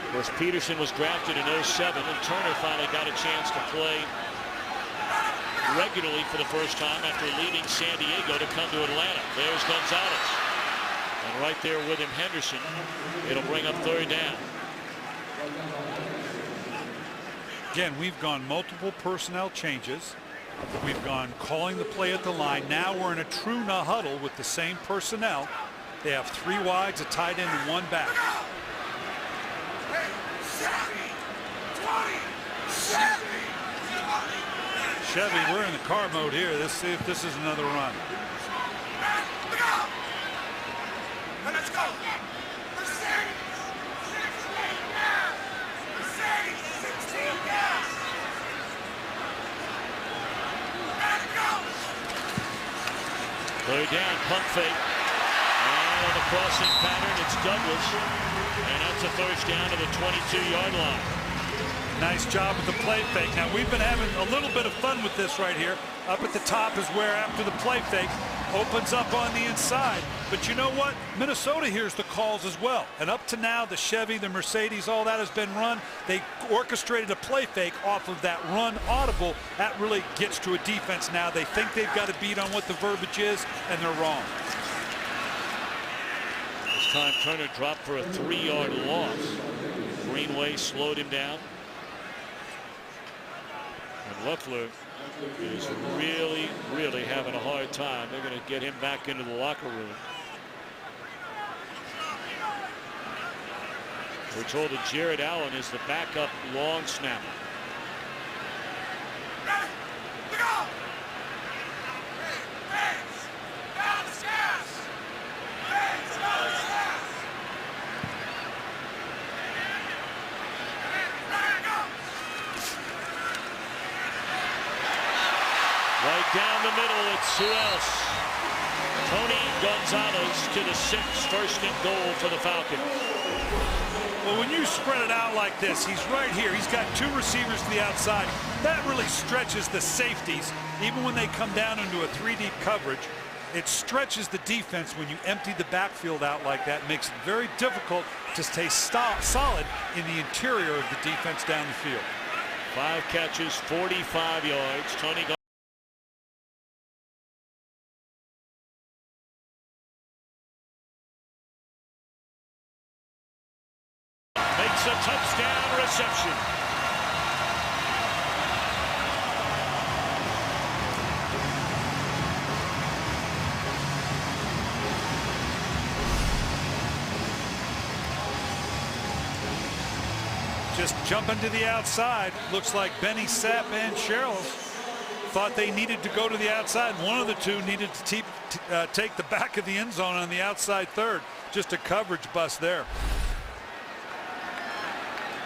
Of course, Peterson was drafted in 07, and Turner finally got a chance to play regularly for the first time after leaving San Diego to come to Atlanta. There's Gonzalez. And right there with him, Henderson. It'll bring up third down. Again, we've gone multiple personnel changes. We've gone calling the play at the line. Now we're in a true no huddle with the same personnel. They have 3 wides, a tight end, and 1 back. Chevy, we're in the car mode here. Let's see if this is another run. Let's go. Third down, pump fake. And on the crossing pattern, it's Douglas. And that's a first down to the 22-yard line. Nice job with the play fake. Now, we've been having a little bit of fun with this right here. Up at the top is where, after the play fake, opens up on the inside. But you know what? Minnesota hears the calls as well. And up to now, the Chevy, the Mercedes, all that has been run. They orchestrated a play fake off of that run audible. That really gets to a defense now. They think they've got a beat on what the verbiage is, and they're wrong. This time, Turner dropped for a 3-yard loss. Greenway slowed him down. And Leffler is really having a hard time. They're going to get him back into the locker room. We're told that Jared Allen is the backup long snapper. down the middle. It's who else? Tony Gonzalez to the 6, first and goal for the Falcons. Well, when you spread it out like this, he's right here. He's got 2 receivers to the outside. That really stretches the safeties. Even when they come down into a 3-deep coverage, it stretches the defense when you empty the backfield out like that. It makes it very difficult to stay solid in the interior of the defense down the field. 5 catches, 45 yards. Tony makes a touchdown reception. Just jumping to the outside. Looks like Benny Sapp and Sherrill thought they needed to go to the outside. One of the 2 needed to take the back of the end zone on the outside third. Just a coverage bust there.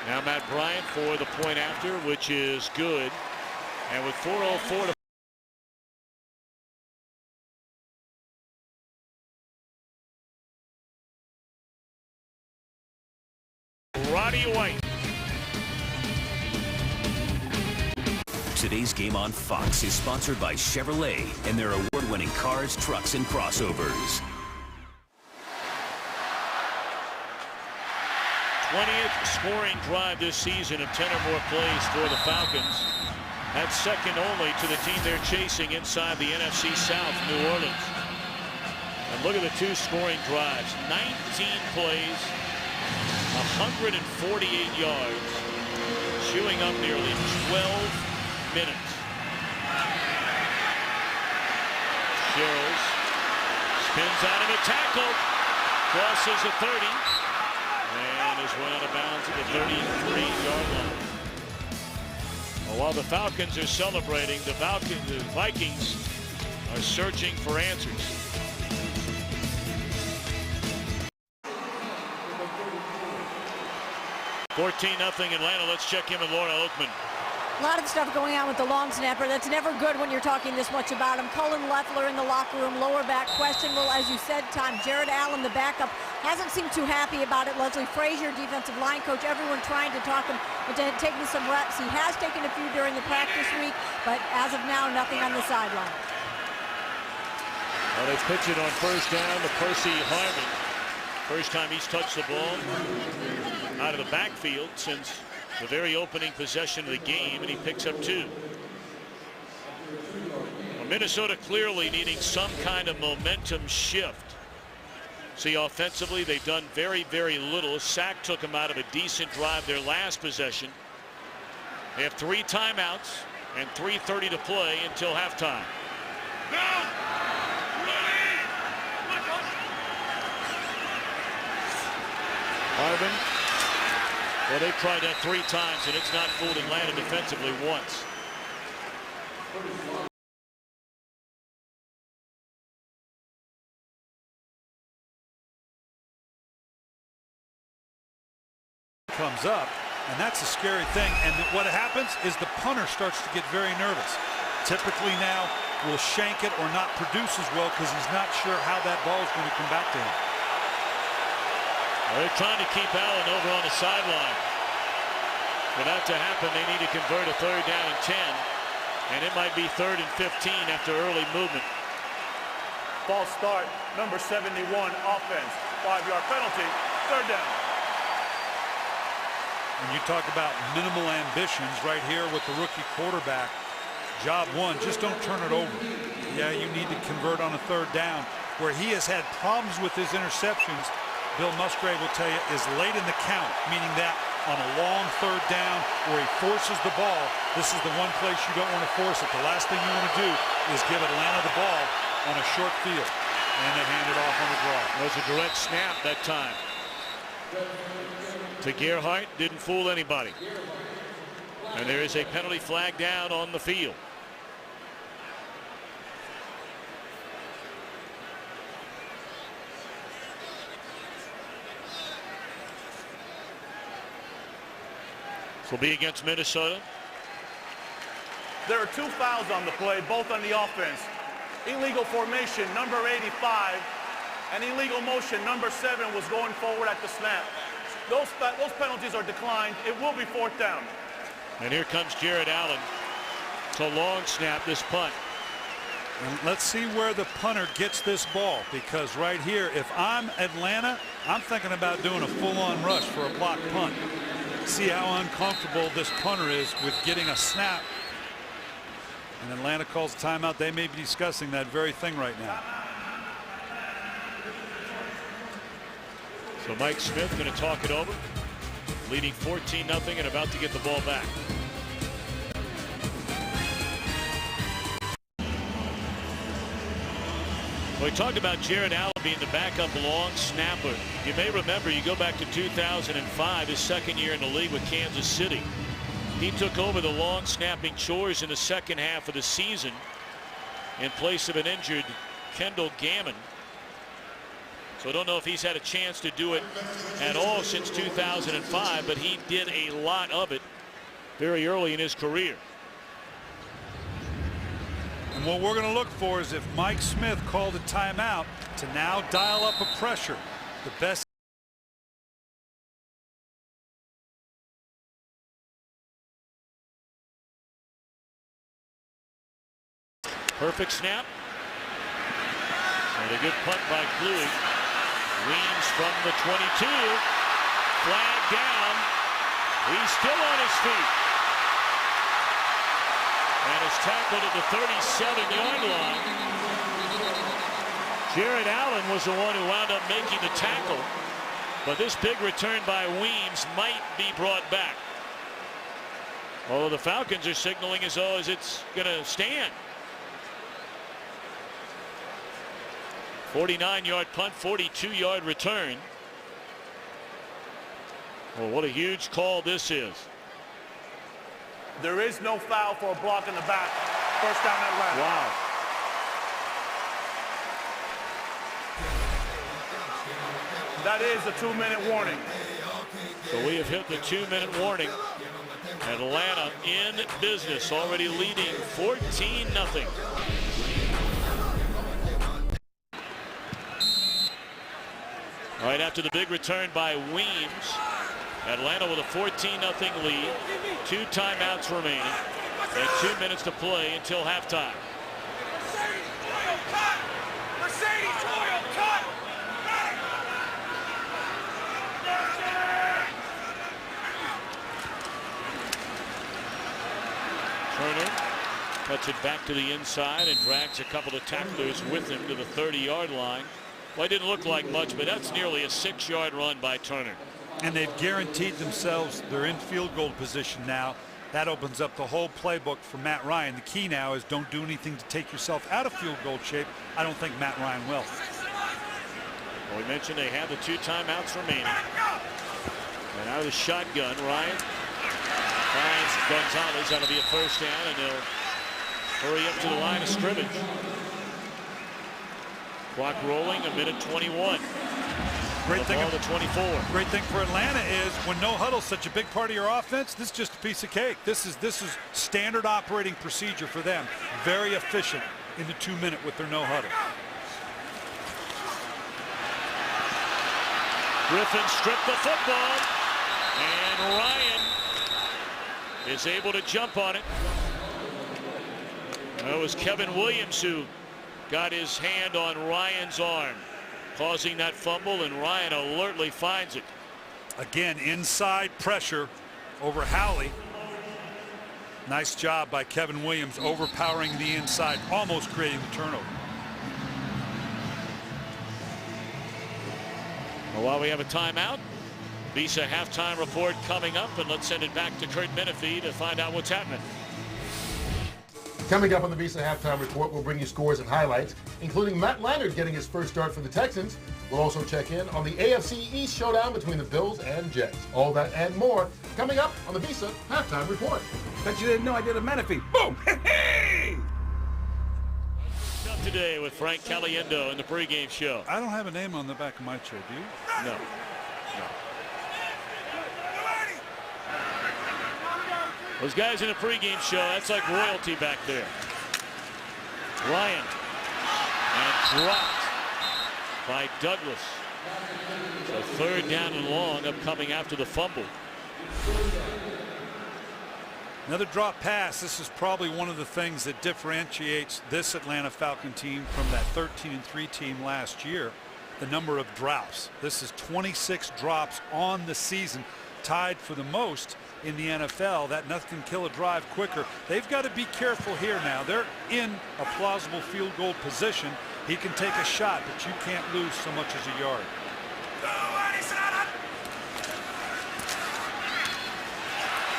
Now Matt Bryant for the point after, which is good. And with 4:04 to Roddy White. Today's game on Fox is sponsored by Chevrolet and their award-winning cars, trucks, and crossovers. 20th scoring drive this season of 10 or more plays for the Falcons. That's second only to the team they're chasing inside the NFC South, New Orleans. And look at the 2 scoring drives. 19 plays, 148 yards, chewing up nearly 12 minutes. Sherrills spins out of a tackle, crosses the 30. And is run out of bounds at the 33-yard line. Well, while the Falcons are celebrating, the Vikings are searching for answers. (14-0) Atlanta. Let's check in with Laura Oakman. A lot of stuff going on with the long snapper. That's never good when you're talking this much about him. Cullen Loeffler in the locker room, lower back questionable. As you said, Tom, Jared Allen, the backup, hasn't seemed too happy about it. Leslie Frazier, defensive line coach, everyone trying to talk him into taking some reps. He has taken a few during the practice week, but as of now, nothing on the sideline. Well, they pitch it on first down to Percy Harvin. First time he's touched the ball out of the backfield since the very opening possession of the game, and he picks up 2. Well, Minnesota clearly needing some kind of momentum shift. See, offensively, they've done very, very little. A sack took them out of a decent drive their last possession. They have 3 timeouts and 3:30 to play until halftime. Harvin. Well, they've tried that 3 times, and it's not fooled Atlanta defensively once. Comes up, and that's a scary thing. And what happens is the punter starts to get very nervous. Typically now will shank it or not produce as well because he's not sure how that ball is going to come back to him. Well, they're trying to keep Allen over on the sideline. For that to happen, they need to convert a 3rd down and 10, and it might be 3rd and 15 after early movement. False start, number 71, offense. 5-yard penalty, 3rd down. When you talk about minimal ambitions right here with the rookie quarterback, job 1, just don't turn it over. Yeah, you need to convert on a 3rd down. Where he has had problems with his interceptions, Bill Musgrave will tell you, is late in the count, meaning that on a long 3rd down where he forces the ball, this is the one place you don't want to force it. The last thing you want to do is give Atlanta the ball on a short field, and they hand it off on the draw. It was a direct snap that time to Gerhardt. Didn't fool anybody. And there is a penalty flag down on the field. This will be against Minnesota. There are 2 fouls on the play, both on the offense. Illegal formation, number 85, and illegal motion, number 7, was going forward at the snap. Those penalties are declined. It will be 4th down. And here comes Jared Allen to long snap this punt. And let's see where the punter gets this ball, because right here, if I'm Atlanta, I'm thinking about doing a full-on rush for a block punt. See how uncomfortable this punter is with getting a snap. And Atlanta calls a timeout. They may be discussing that very thing right now. So Mike Smith going to talk it over, leading 14-0 and about to get the ball back. We talked about Jared Allen being the backup long snapper. You may remember, you go back to 2005, his second year in the league with Kansas City. He took over the long snapping chores in the second half of the season in place of an injured Kendall Gammon. So I don't know if he's had a chance to do it at all since 2005, but he did a lot of it very early in his career. And what we're going to look for is if Mike Smith called a timeout to now dial up a pressure. The best. Perfect snap. And a good punt by Kluge. Weems from the 22. Flag down. He's still on his feet. And is tackled at the 37-yard line. Jared Allen was the one who wound up making the tackle. But this big return by Weems might be brought back. Although the Falcons are signaling as though it's going to stand. 49-yard punt, 42-yard return. Well, what a huge call this is. There is no foul for a block in the back. 1st down Atlanta. Wow. That is a 2-minute warning. So we have hit the 2-minute warning. Atlanta in business, already leading 14-0. All right, after the big return by Weems, Atlanta with a 14-0 lead, 2 timeouts remaining, and 2 minutes to play until halftime. Turner cuts it back to the inside and drags a couple of tacklers with him to the 30-yard line. Well, it didn't look like much, but that's nearly a 6-yard run by Turner. And they've guaranteed themselves they're in field goal position now. That opens up the whole playbook for Matt Ryan. The key now is don't do anything to take yourself out of field goal shape. I don't think Matt Ryan will. Well, we mentioned they have the 2 timeouts remaining. And out of the shotgun, Ryan finds Gonzalez. That'll be a 1st down, and they'll hurry up to the line of scrimmage. Clock rolling, 1:21. Great thing the 24. Great thing for Atlanta is when no huddle is such a big part of your offense, this is just a piece of cake. This is standard operating procedure for them. Very efficient in the 2-minute with their no huddle. Griffin stripped the football, and Ryan is able to jump on it. That was Kevin Williams who got his hand on Ryan's arm, causing that fumble, and Ryan alertly finds it. Again, inside pressure over Howley. Nice job by Kevin Williams overpowering the inside, almost creating the turnover. Well, while we have a timeout, Visa halftime report coming up, and let's send it back to Kurt Menefee to find out what's happening. Coming up on the Visa Halftime Report, we'll bring you scores and highlights, including Matt Leinart getting his first start for the Texans. We'll also check in on the AFC East showdown between the Bills and Jets. All that and more coming up on the Visa Halftime Report. Bet you didn't know I did a Menefee. Boom! Hey! Up today with Frank Caliendo in the pregame show. I don't have a name on the back of my chair, do you? No. Those guys in the pregame show, that's like royalty back there. Bryant. And dropped by Douglas. So third down and long upcoming after the fumble. Another drop pass. This is probably one of the things that differentiates this Atlanta Falcon team from that 13-3 team last year. The number of drops. This is 26 drops on the season, tied for the most in the NFL. That nothing kill a drive quicker. They've got to be careful here now. They're in a plausible field goal position. He can take a shot, but you can't lose so much as a yard.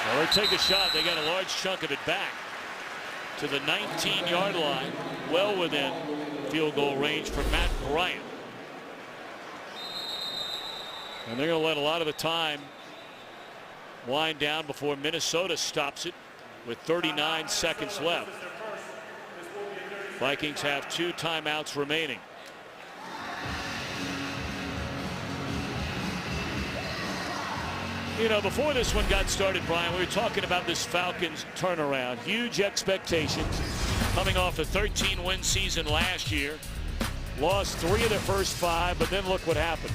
Well, they take a shot. They got a large chunk of it back to the 19-yard line, well within field goal range for Matt Bryant. And they're going to let a lot of the time wind down before Minnesota stops it with 39 seconds left. Vikings have 2 timeouts remaining. You know, before this one got started, Brian, we were talking about this Falcons turnaround. Huge expectations coming off a 13-win season last year. Lost 3 of their first 5, but then look what happened.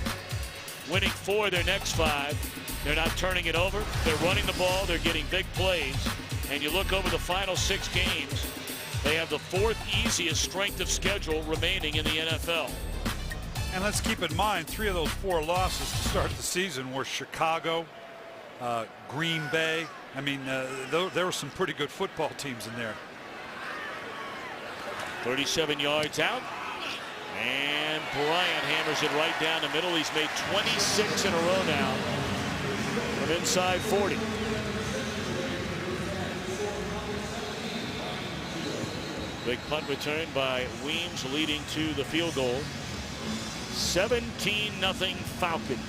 Winning 4 of their next 5. They're not turning it over. They're running the ball. They're getting big plays. And you look over the final 6 games, they have the 4th easiest strength of schedule remaining in the NFL. And let's keep in mind, 3 of those 4 losses to start the season were Chicago, Green Bay. I mean, there were some pretty good football teams in there. 37 yards out. And Bryant hammers it right down the middle. He's made 26 in a row now from inside 40. Big punt return by Weems, leading to the field goal. 17-0 Falcons.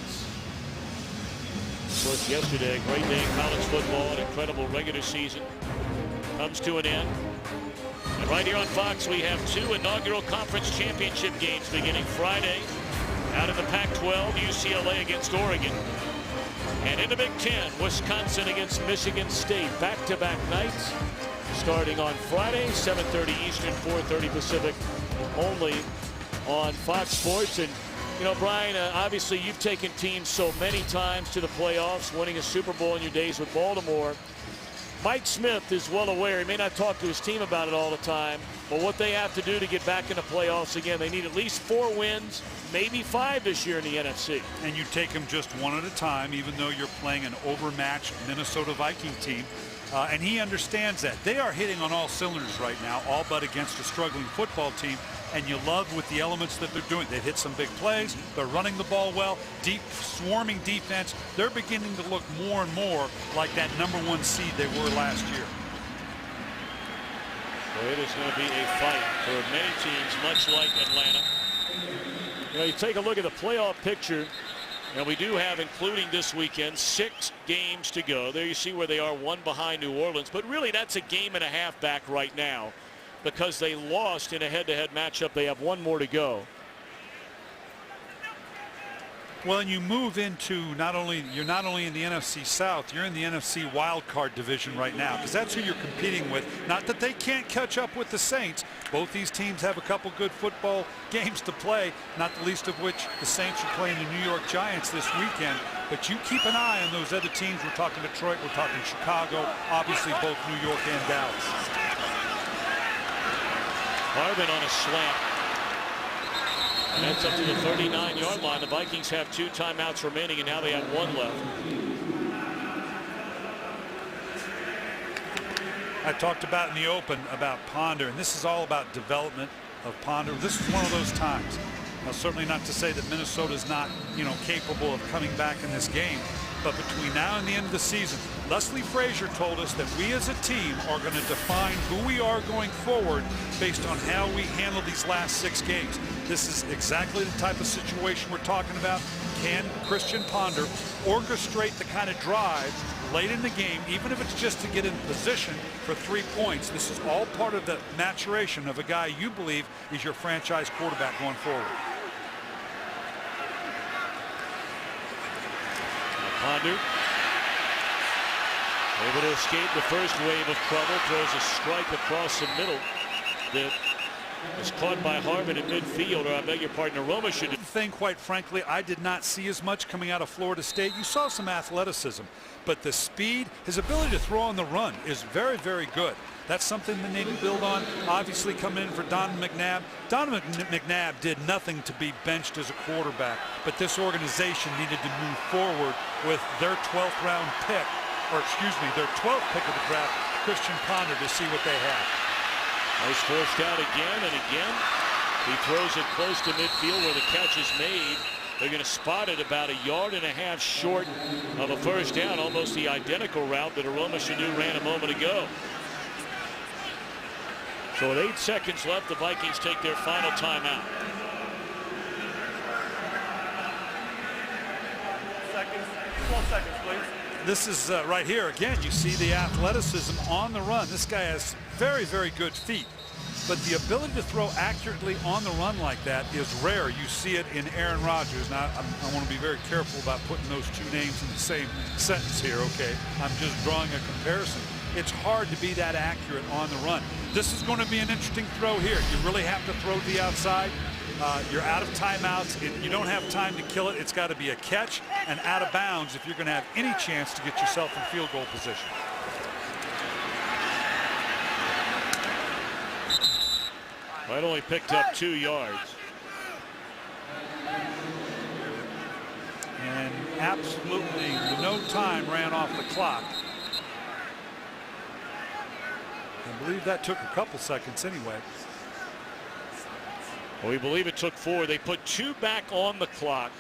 Of course, yesterday, a great day in college football, an incredible regular season comes to an end. And right here on Fox, we have 2 inaugural conference championship games beginning Friday. Out in the Pac-12, UCLA against Oregon. And in the Big Ten, Wisconsin against Michigan State. Back-to-back nights starting on Friday, 7:30 Eastern, 4:30 Pacific, only on Fox Sports. And you know, Brian, obviously you've taken teams so many times to the playoffs, winning a Super Bowl in your days with Baltimore. Mike Smith is well aware. He may not talk to his team about it all the time, but what they have to do to get back in the playoffs again, they need at least 4 wins, maybe 5 this year in the NFC. And you take them just one at a time, even though you're playing an overmatched Minnesota Viking team. And he understands that. They are hitting on all cylinders right now, all but against a struggling football team. And you love with the elements that they're doing. They've hit some big plays. They're running the ball well. Deep, swarming defense. They're beginning to look more and more like that #1 seed they were last year. Well, it is going to be a fight for many teams, much like Atlanta. You know, you take a look at the playoff picture, and we do have, including this weekend, 6 games to go. There you see where they are, 1 behind New Orleans. But really, that's a game and a half back right now, because they lost in a head-to-head matchup. They have 1 more to go. Well, and you move into you're not only in the NFC South, you're in the NFC wild card division right now, because that's who you're competing with. Not that they can't catch up with the Saints. Both these teams have a couple good football games to play, not the least of which the Saints are playing the New York Giants this weekend. But you keep an eye on those other teams. We're talking Detroit, we're talking Chicago, obviously both New York and Dallas. Harvin on a slant. And that's up to the 39-yard line. The Vikings have 2 timeouts remaining, and now they have 1 left. I talked about in the open about Ponder, and this is all about development of Ponder. This is one of those times. Now, certainly not to say that Minnesota is not, capable of coming back in this game, but between now and the end of the season, Leslie Frazier told us that we as a team are going to define who we are going forward based on how we handle these last 6 games. This is exactly the type of situation we're talking about. Can Christian Ponder orchestrate the kind of drives late in the game, even if it's just to get in position for 3 points? This is all part of the maturation of a guy you believe is your franchise quarterback going forward. Ponder. Able to escape the first wave of trouble, throws a strike across the middle that is caught by Harvin in midfield, or I beg your pardon, Aroma should. The thing, quite frankly, I did not see as much coming out of Florida State. You saw some athleticism, but the speed, his ability to throw on the run is very, very good. That's something they need to build on. Obviously coming in for Donovan McNabb. Donovan McNabb did nothing to be benched as a quarterback, but this organization needed to move forward with their 12th round pick, or excuse me, their 12th pick of the draft, Christian Ponder, to see what they have. He's forced out again and again. He throws it close to midfield where the catch is made. They're going to spot it about 1.5 yards short of a first down, almost the identical route that Aroma Shadu ran a moment ago. So with 8 seconds left, the Vikings take their final timeout. Seconds. 12 seconds, please. This is right here. Again, you see the athleticism on the run. This guy has very, very good feet. But the ability to throw accurately on the run like that is rare. You see it in Aaron Rodgers. Now, I want to be very careful about putting those two names in the same sentence here, okay? I'm just drawing a comparison. It's hard to be that accurate on the run. This is going to be an interesting throw here. You really have to throw to the outside. You're out of timeouts. You don't have time to kill it. It's got to be a catch and out of bounds if you're going to have any chance to get yourself in field goal position. Might only picked up 2 yards. And absolutely no time ran off the clock. I believe that took a couple seconds anyway. Well, we believe it took 4. They put 2 back on the clock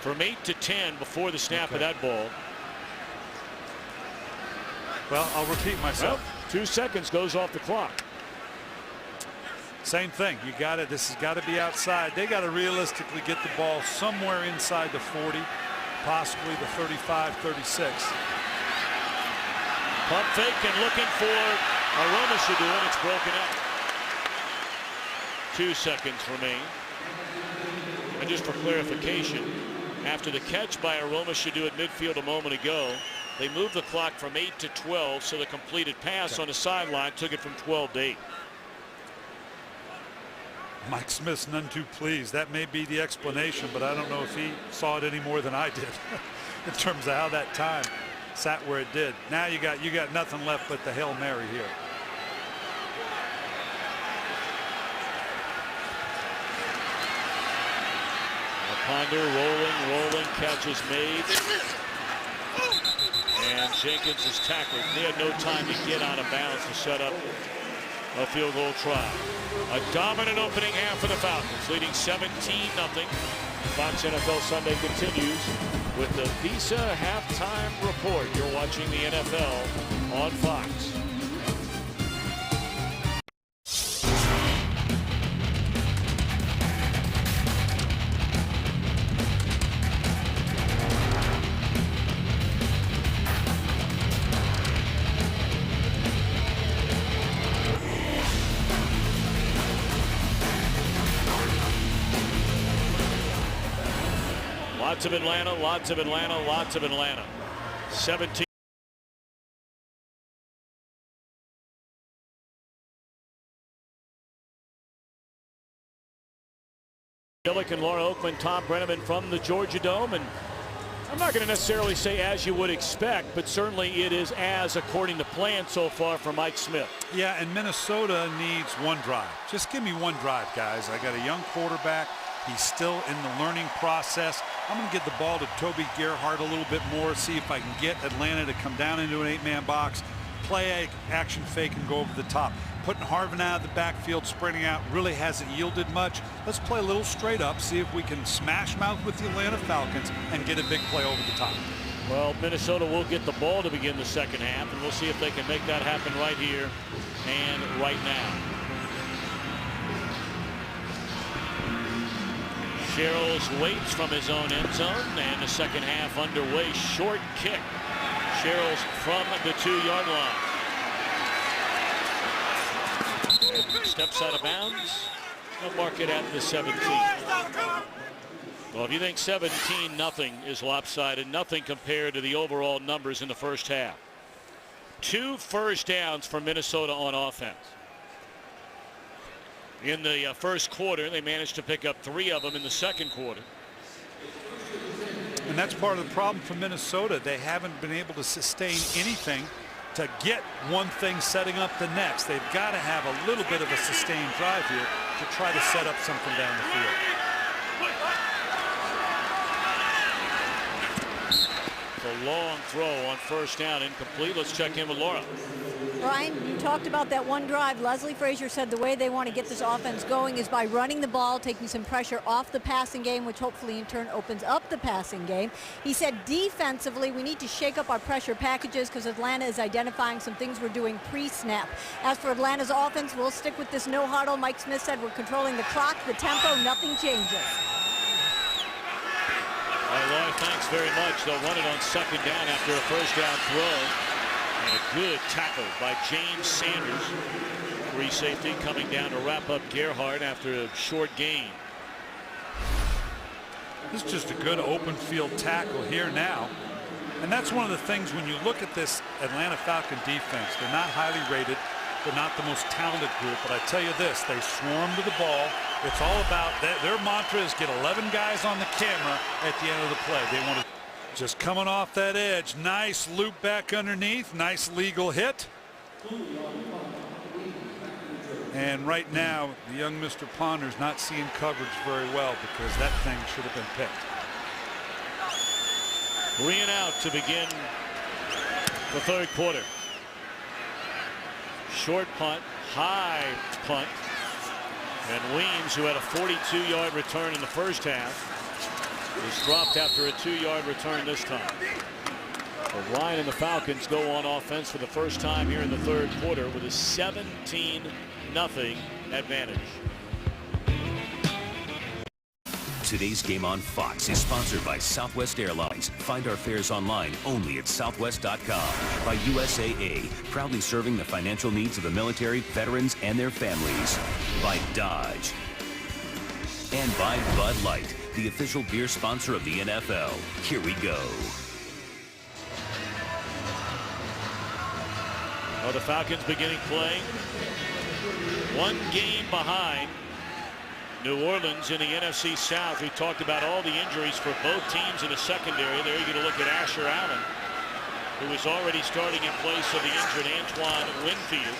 from 8 to 10 before the snap of that ball. Well, I'll repeat myself. Well, 2 seconds goes off the clock. Same thing. You got it. This has got to be outside. They got to realistically get the ball somewhere inside the 40, possibly the 35, 36. Pump fake and looking for Aroma Shadu, and it's broken up. 2 seconds remain. And just for clarification, after the catch by Aroma Shadu at midfield a moment ago, they moved the clock from 8 to 12, so the completed pass on the sideline took it from 12 to 8. Mike Smith's none too pleased. That may be the explanation, but I don't know if he saw it any more than I did in terms of how that time sat where it did. Now you got nothing left but the Hail Mary here. Ponder rolling, catch is made. And Jenkins is tackled. They had no time to get out of bounds to set up a field goal try. A dominant opening half for the Falcons, leading 17-0. Fox NFL Sunday continues with the Visa halftime report. You're watching the NFL on Fox. Lots of Atlanta, lots of Atlanta, lots of Atlanta. 17. Gillick and Laura Oakman, Tom Brenneman from the Georgia Dome. And I'm not going to necessarily say as you would expect, but certainly it is as according to plan so far for Mike Smith. Yeah, and Minnesota needs one drive. Just give me one drive, guys. I got a young quarterback. He's still in the learning process. I'm going to get the ball to Toby Gerhart a little bit more, see if I can get Atlanta to come down into an 8-man box, play action fake and go over the top. Putting Harvin out of the backfield, spreading out, really hasn't yielded much. Let's play a little straight up, see if we can smash mouth with the Atlanta Falcons and get a big play over the top. Well, Minnesota will get the ball to begin the second half, and we'll see if they can make that happen right here and right now. Sherrills waits from his own end zone, and the second half underway. Short kick. Sherrills from the 2-yard line. And steps out of bounds. They'll mark it at the 17. Well, if you think 17-0 is lopsided, nothing compared to the overall numbers in the first half. 2 first downs for Minnesota on offense. In the first quarter, they managed to pick up 3 of them in the second quarter. And that's part of the problem for Minnesota. They haven't been able to sustain anything to get one thing setting up the next. They've got to have a little bit of a sustained drive here to try to set up something down the field. A long throw on first down, incomplete. Let's check in with Laura. Brian, you talked about that one drive. Leslie Frazier said the way they want to get this offense going is by running the ball, taking some pressure off the passing game, which hopefully in turn opens up the passing game. He said defensively we need to shake up our pressure packages because Atlanta is identifying some things we're doing pre-snap. As for Atlanta's offense, we'll stick with this no huddle. Mike Smith said we're controlling the clock, the tempo, nothing changes. All right, Laura, thanks very much. They'll run it on second down after a first down throw. And a good tackle by James Sanders. Free safety coming down to wrap up Gerhardt after a short gain. This is just a good open field tackle here now. And that's one of the things when you look at this Atlanta Falcon defense. They're not highly rated. They're not the most talented group. But I tell you this, they swarm to the ball. It's all about that. Their mantra is get 11 guys on the camera at the end of the play. They want to just coming off that edge. Nice loop back underneath. Nice legal hit. And right now, the young Mr. Ponder's not seeing coverage very well because that thing should have been picked. 3 and out to begin the third quarter. Short punt, high punt. And Weems, who had a 42-yard return in the first half, was dropped after a 2-yard return this time. The Ryan and the Falcons go on offense for the first time here in the third quarter with a 17-0 advantage. Today's game on Fox is sponsored by Southwest Airlines. Find our fares online only at southwest.com. By USAA, proudly serving the financial needs of the military, veterans, and their families. By Dodge. And by Bud Light, the official beer sponsor of the NFL. Here we go. Well, the Falcons beginning play. 1 game behind New Orleans in the NFC South. We talked about all the injuries for both teams in the secondary. There you're going to look at Asher Allen, who is already starting in place of the injured Antoine Winfield.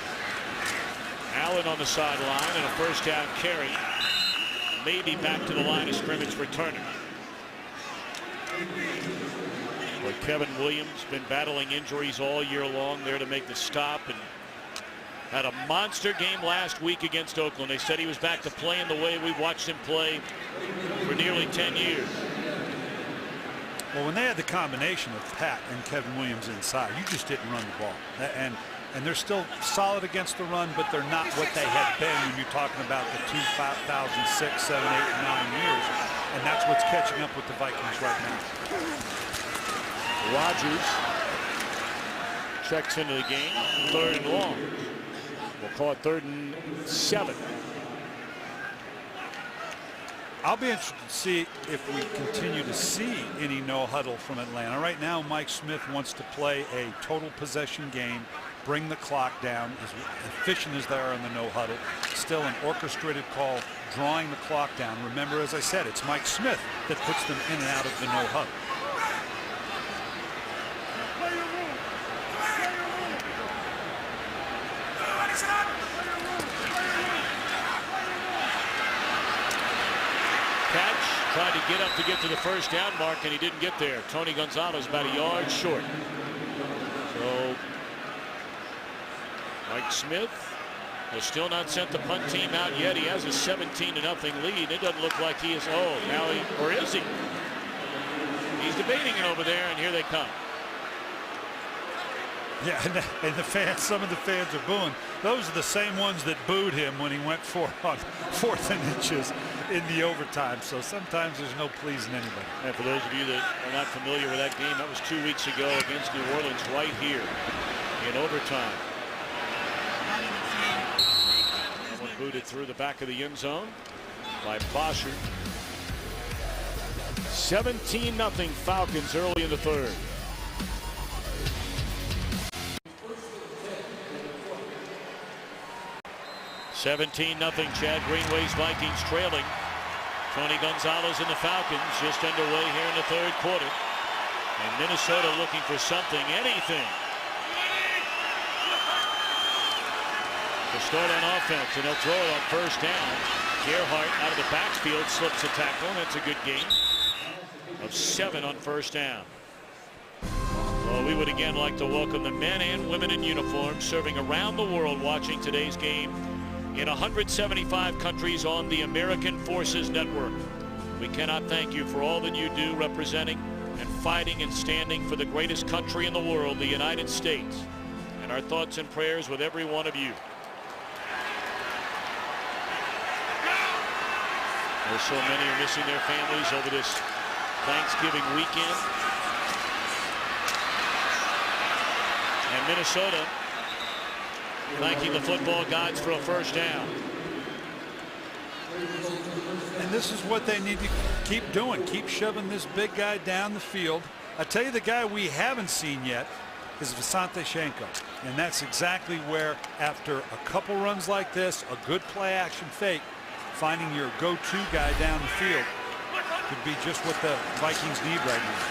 Allen on the sideline and a first down carry. Maybe back to the line of scrimmage for Turner. Where Kevin Williams been battling injuries all year long there to make the stop, and had a monster game last week against Oakland. They said he was back to playing the way we've watched him play for nearly 10 years. Well, when they had the combination of Pat and Kevin Williams inside, you just didn't run the ball. And they're still solid against the run, but they're not what they had been when you're talking about the 2006, 7, 8, and 9 years. And that's what's catching up with the Vikings right now. Rodgers checks into the game. 3rd and long. We'll call it 3rd and 7. I'll be interested to see if we continue to see any no huddle from Atlanta. Right now, Mike Smith wants to play a total possession game, bring the clock down, as efficient as they are in the no huddle. Still an orchestrated call, drawing the clock down. Remember, as I said, it's Mike Smith that puts them in and out of the no huddle. Tried to get up to get to the first down mark, and he didn't get there. Tony Gonzalez about a yard short. So Mike Smith has still not sent the punt team out yet. He has a 17-0 lead. It doesn't look like he is. Oh, now or is he? He's debating it over there, and here they come. Yeah, and the fans, some of the fans are booing. Those are the same ones that booed him when he went for on 4th and inches in the overtime. So sometimes there's no pleasing anybody. And for those of you that are not familiar with that game, that was 2 weeks ago against New Orleans right here in overtime. That one booted through the back of the end zone by Bosher. 17-0 Falcons early in the third. Chad Greenway's Vikings trailing. Tony Gonzalez and the Falcons just underway here in the third quarter. And Minnesota looking for something, anything, to start on offense, and they'll throw it on first down. Gerhardt out of the backfield slips a tackle, and that's a good gain of 7 on first down. Well, we would again like to welcome the men and women in uniform serving around the world watching today's game in 175 countries on the American Forces Network. We cannot thank you for all that you do representing and fighting and standing for the greatest country in the world, the United States. And our thoughts and prayers with every one of you. There's so many are missing their families over this Thanksgiving weekend. And Minnesota thanking the football gods for a first down. And this is what they need to keep doing. Keep shoving this big guy down the field. I tell you, the guy we haven't seen yet is Visanthe Shenko. And that's exactly where, after a couple runs like this, a good play action fake, finding your go-to guy down the field could be just what the Vikings need right now.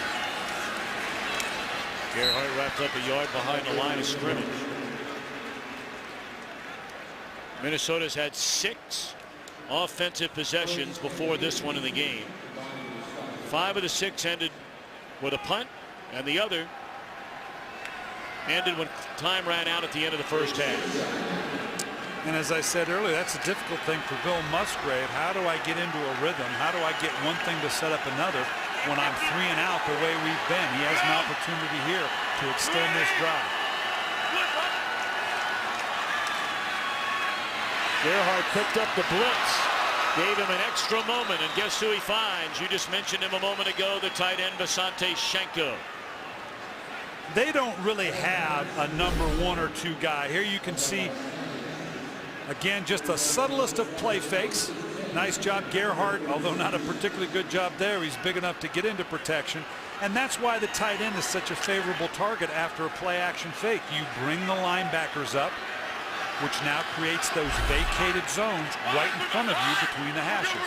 Gerhardt wrapped up a yard behind the line of scrimmage. Minnesota's had 6 offensive possessions before this one in the game. 5 of the 6 ended with a punt, and the other ended when time ran out at the end of the first half. And as I said earlier, that's a difficult thing for Bill Musgrave. How do I get into a rhythm? How do I get one thing to set up another when I'm 3 and out the way we've been? He has an opportunity here to extend this drive. Gerhardt picked up the blitz. Gave him an extra moment, and guess who he finds? You just mentioned him a moment ago, the tight end Visanthe Shenko. They don't really have a number 1 or 2 guy. Here you can see, again, just the subtlest of play fakes. Nice job, Gerhardt, although not a particularly good job there. He's big enough to get into protection. And that's why the tight end is such a favorable target after a play action fake. You bring the linebackers up, which now creates those vacated zones right in front of you between the hashes.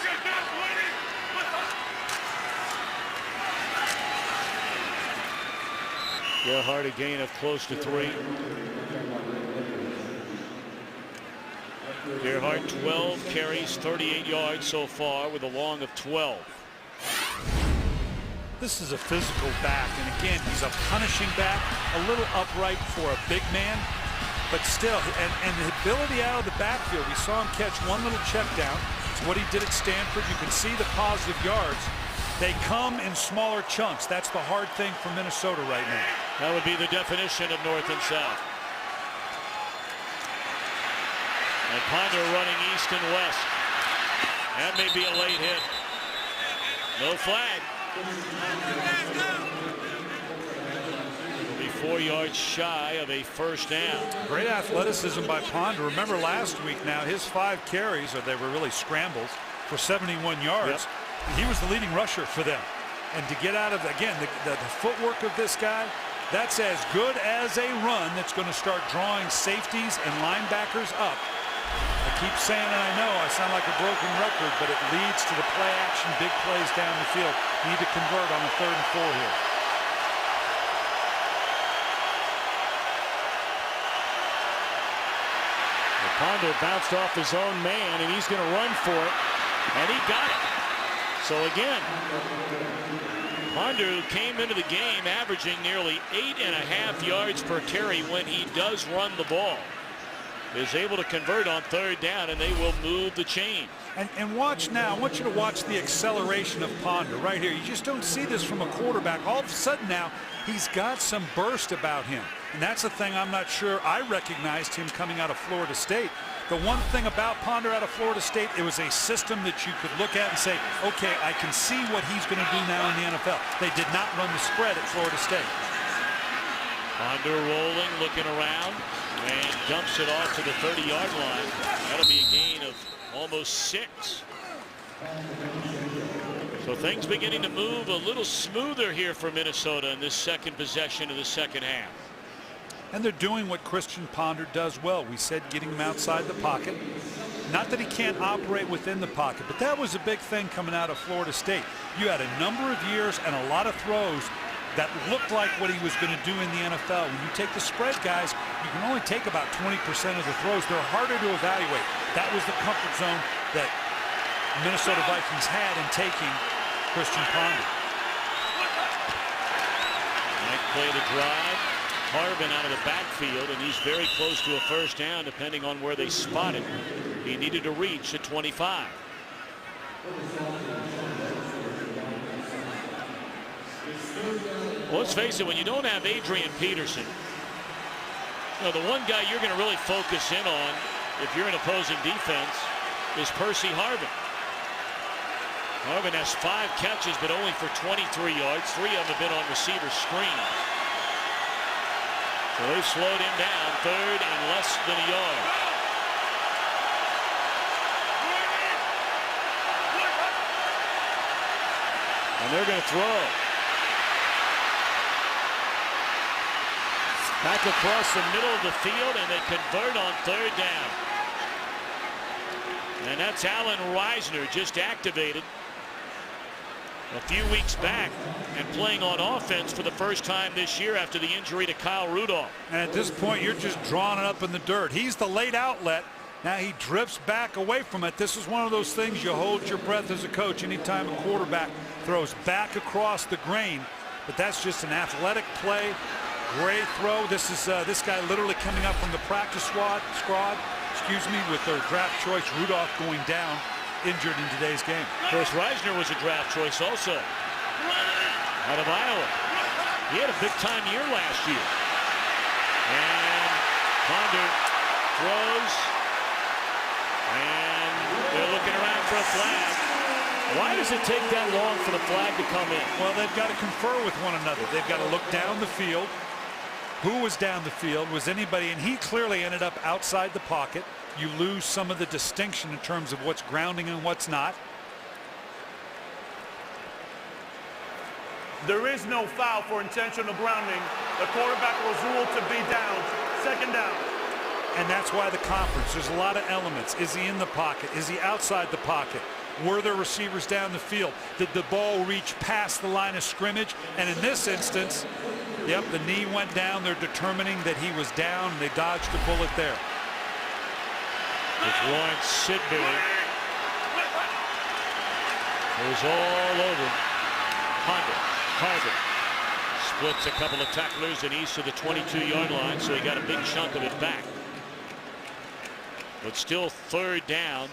Gerhardt a gain of close to 3. Gerhardt 12 carries, 38 yards so far with a long of 12. This is a physical back, and again, he's a punishing back, a little upright for a big man, but still, and the ability out of the backfield. We saw him catch one little check down. It's what he did at Stanford. You can see the positive yards. They come in smaller chunks. That's the hard thing for Minnesota right now. That would be the definition of north and south. And Ponder running east and west. That may be a late hit. No flag. Will be 4 yards shy of a first down. Great athleticism by Ponder. Remember last week now, his 5 carries, or they were really scrambles, for 71 yards. Yep. He was the leading rusher for them. And to get out of, again, the footwork of this guy, that's as good as a run that's going to start drawing safeties and linebackers up. I keep saying, and I know I sound like a broken record, but it leads to the play action, big plays down the field. Need to convert on the 3rd and 4 here. Ponder bounced off his own man, and he's going to run for it, and he got it. So again, Ponder, who came into the game averaging nearly 8.5 yards per carry when he does run the ball, is able to convert on 3rd down, and they will move the chain. And watch now. I want you to watch the acceleration of Ponder right here. You just don't see this from a quarterback. All of a sudden now, he's got some burst about him. And that's the thing I'm not sure I recognized him coming out of Florida State. The one thing about Ponder out of Florida State, it was a system that you could look at and say, okay, I can see what he's going to do now in the NFL. They did not run the spread at Florida State. Ponder rolling, looking around, and dumps it off to the 30-yard line. That'll be a gain of almost 6. So things beginning to move a little smoother here for Minnesota in this second possession of the second half. And they're doing what Christian Ponder does well. We said getting him outside the pocket. Not that he can't operate within the pocket, but that was a big thing coming out of Florida State. You had a number of years and a lot of throws that looked like what he was going to do in the NFL. When you take the spread, guys, you can only take about 20% of the throws. They're harder to evaluate. That was the comfort zone that Minnesota Vikings had in taking Christian Ponder. Might play the drive. Harbin out of the backfield, and he's very close to a first down depending on where they spot him. He needed to reach at 25. Well, let's face it, when you don't have Adrian Peterson, the one guy you're going to really focus in on if you're an opposing defense is Percy Harbin. Harbin has 5 catches, but only for 23 yards. 3 of them have been on receiver screens. So they slowed him down, third and less than a yard. And they're going to throw. Back across the middle of the field, and they convert on third down. And that's Alan Reisner, just activated a few weeks back and playing on offense for the first time this year after the injury to Kyle Rudolph. And at this point, you're just drawing it up in the dirt. He's the late outlet. Now he drifts back away from it. This is one of those things you hold your breath as a coach anytime a quarterback throws back across the grain. But that's just an athletic play. Great throw. This is this guy literally coming up from the practice squad, with their draft choice Rudolph going down injured in today's game. Of course, Reisner was a draft choice also out of Iowa. He had a big-time year last year. And Ponder throws, and they're looking around for a flag. Why does it take that long for the flag to come in? Well, they've got to confer with one another. They've got to look down the field. Who was down the field? Was anybody? And he clearly ended up outside the pocket. You lose some of the distinction in terms of what's grounding and what's not. There is no foul for intentional grounding. The quarterback was ruled to be down. Second down. And that's why the conference, there's a lot of elements. Is he in the pocket? Is he outside the pocket? Were there receivers down the field? Did the ball reach past the line of scrimmage? And in this instance, yep, the knee went down. They're determining that he was down, and they dodged a bullet there. It's Lawrence Sidbury. It was all over Ponder. Harbin splits a couple of tacklers and east of the 22-yard line, so he got a big chunk of it back. But still third down.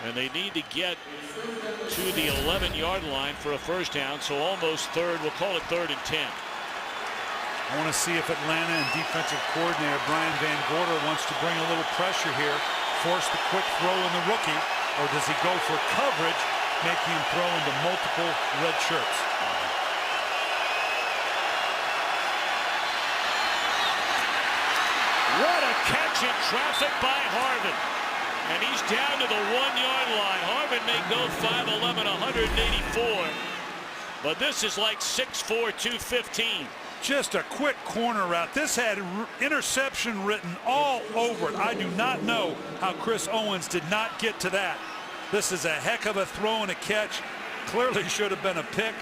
And they need to get to the 11-yard line for a first down, so almost third. We'll call it 3rd and 10. I want to see if Atlanta and defensive coordinator Brian Van Gorder wants to bring a little pressure here, force the quick throw in the rookie, or does he go for coverage, making him throw into multiple red shirts? What a catch in traffic by Harbin. And he's down to the 1-yard line. Harbin may go 5'11", 184. But this is like 6'4", 215. Just a quick corner route. This had interception written all over it. I do not know how Chris Owens did not get to that. This is a heck of a throw and a catch. Clearly should have been a pick.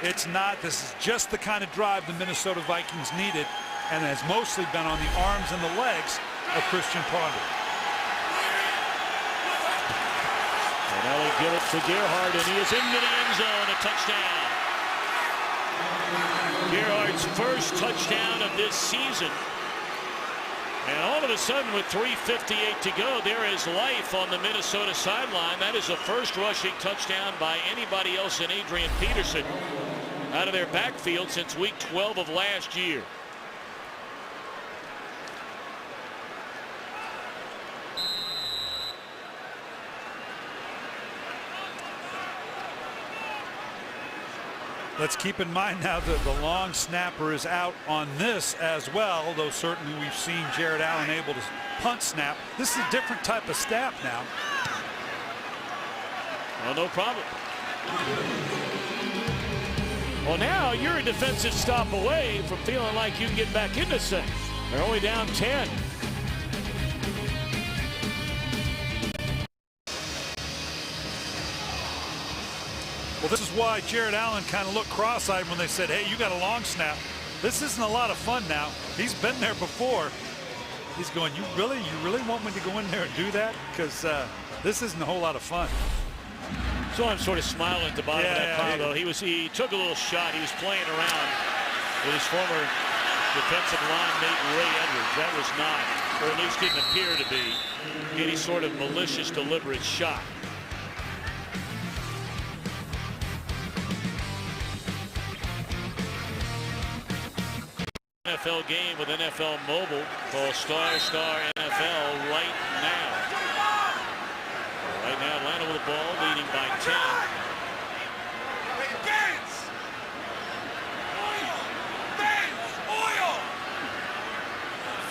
It's not. This is just the kind of drive the Minnesota Vikings needed, and has mostly been on the arms and the legs of Christian Ponder. And now they give it to Gerhard, and he is into the end zone. A touchdown. Gerhard's first touchdown of this season. And all of a sudden, with 3:58 to go, there is life on the Minnesota sideline. That is the first rushing touchdown by anybody else than Adrian Peterson out of their backfield since week 12 of last year. Let's keep in mind now that the long snapper is out on this as well, though certainly we've seen Jared Allen able to punt snap. This is a different type of snap now. Well, no problem. Well, now you're a defensive stop away from feeling like you can get back into things. They're only down 10. Well, this is why Jared Allen kind of looked cross-eyed when they said, hey, you got a long snap. This isn't a lot of fun now. He's been there before. He's going, you really want me to go in there and do that? Because this isn't a whole lot of fun. So I'm sort of smiling at the bottom of that pile, though. He took a little shot. He was playing around with his former defensive line mate, Ray Edwards. That was not, or at least didn't appear to be, any sort of malicious, deliberate shot. NFL game with NFL Mobile. Call Star NFL right now. Right now, Atlanta with the ball, leading by 10.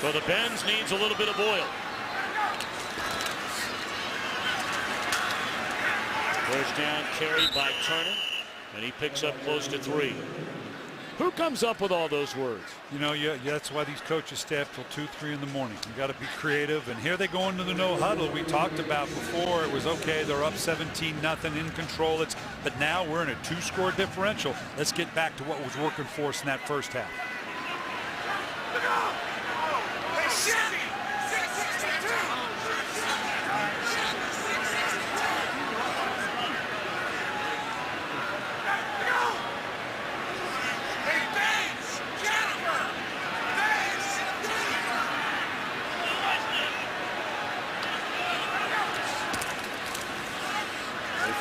So the Benz needs a little bit of oil. First down carry by Turner, and he picks up close to 3. Who comes up with all those words? You know, that's why these coaches stay up till 2, 3 in the morning. You got to be creative. And here they go into the no huddle. We talked about before. It was okay. They're up 17-0 in control. But now we're in a 2-score differential. Let's get back to what was working for us in that first half.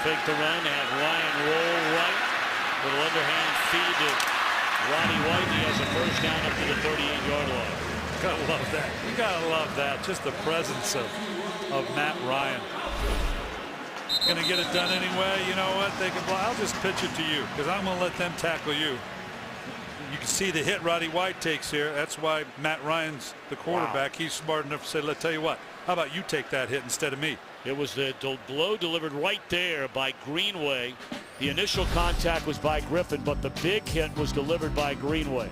Fake the run, have Ryan roll right. Little underhand feed to Roddy White. He has a first down up to the 38-yard line. Gotta love that. You gotta love that. Just the presence of Matt Ryan. Gonna get it done anyway. You know what? They can. I'll just pitch it to you because I'm gonna let them tackle you. You can see the hit Roddy White takes here. That's why Matt Ryan's the quarterback. Wow. He's smart enough to say, let's tell you what. How about you take that hit instead of me? It was the blow delivered right there by Greenway. The initial contact was by Griffin, but the big hit was delivered by Greenway.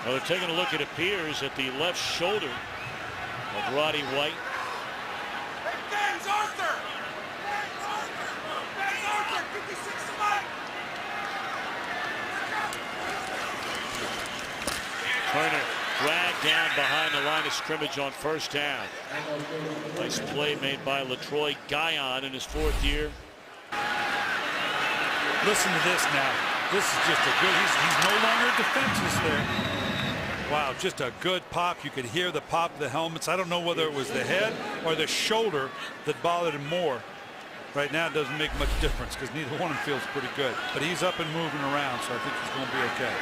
Well, they're taking a look, it appears, at the left shoulder of Roddy White. Turner dragged down behind the line of scrimmage on first down. Nice play made by LaTroy Guion in his 4th year. Listen to this now. This is just a good, he's no longer defenseless there. Wow, just a good pop. You could hear the pop of the helmets. I don't know whether it was the head or the shoulder that bothered him more. Right now it doesn't make much difference because neither one of them feels pretty good. But he's up and moving around, so I think he's going to be okay.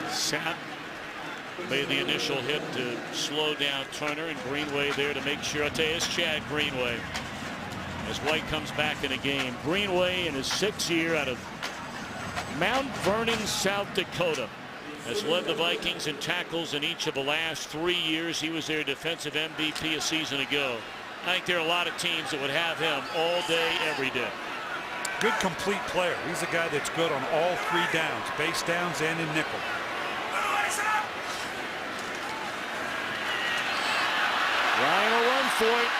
Sapp made the initial hit to slow down Turner, and Greenway there to make sure. I'll tell you, it's Chad Greenway as White comes back in the game. Greenway in his 6th year out of Mount Vernon, South Dakota, has led the Vikings in tackles in each of the last 3 years. He was their defensive MVP a season ago. I think there are a lot of teams that would have him all day, every day. Good complete player. He's a guy that's good on all 3 downs, base downs and in nickel. Ryan will run for it,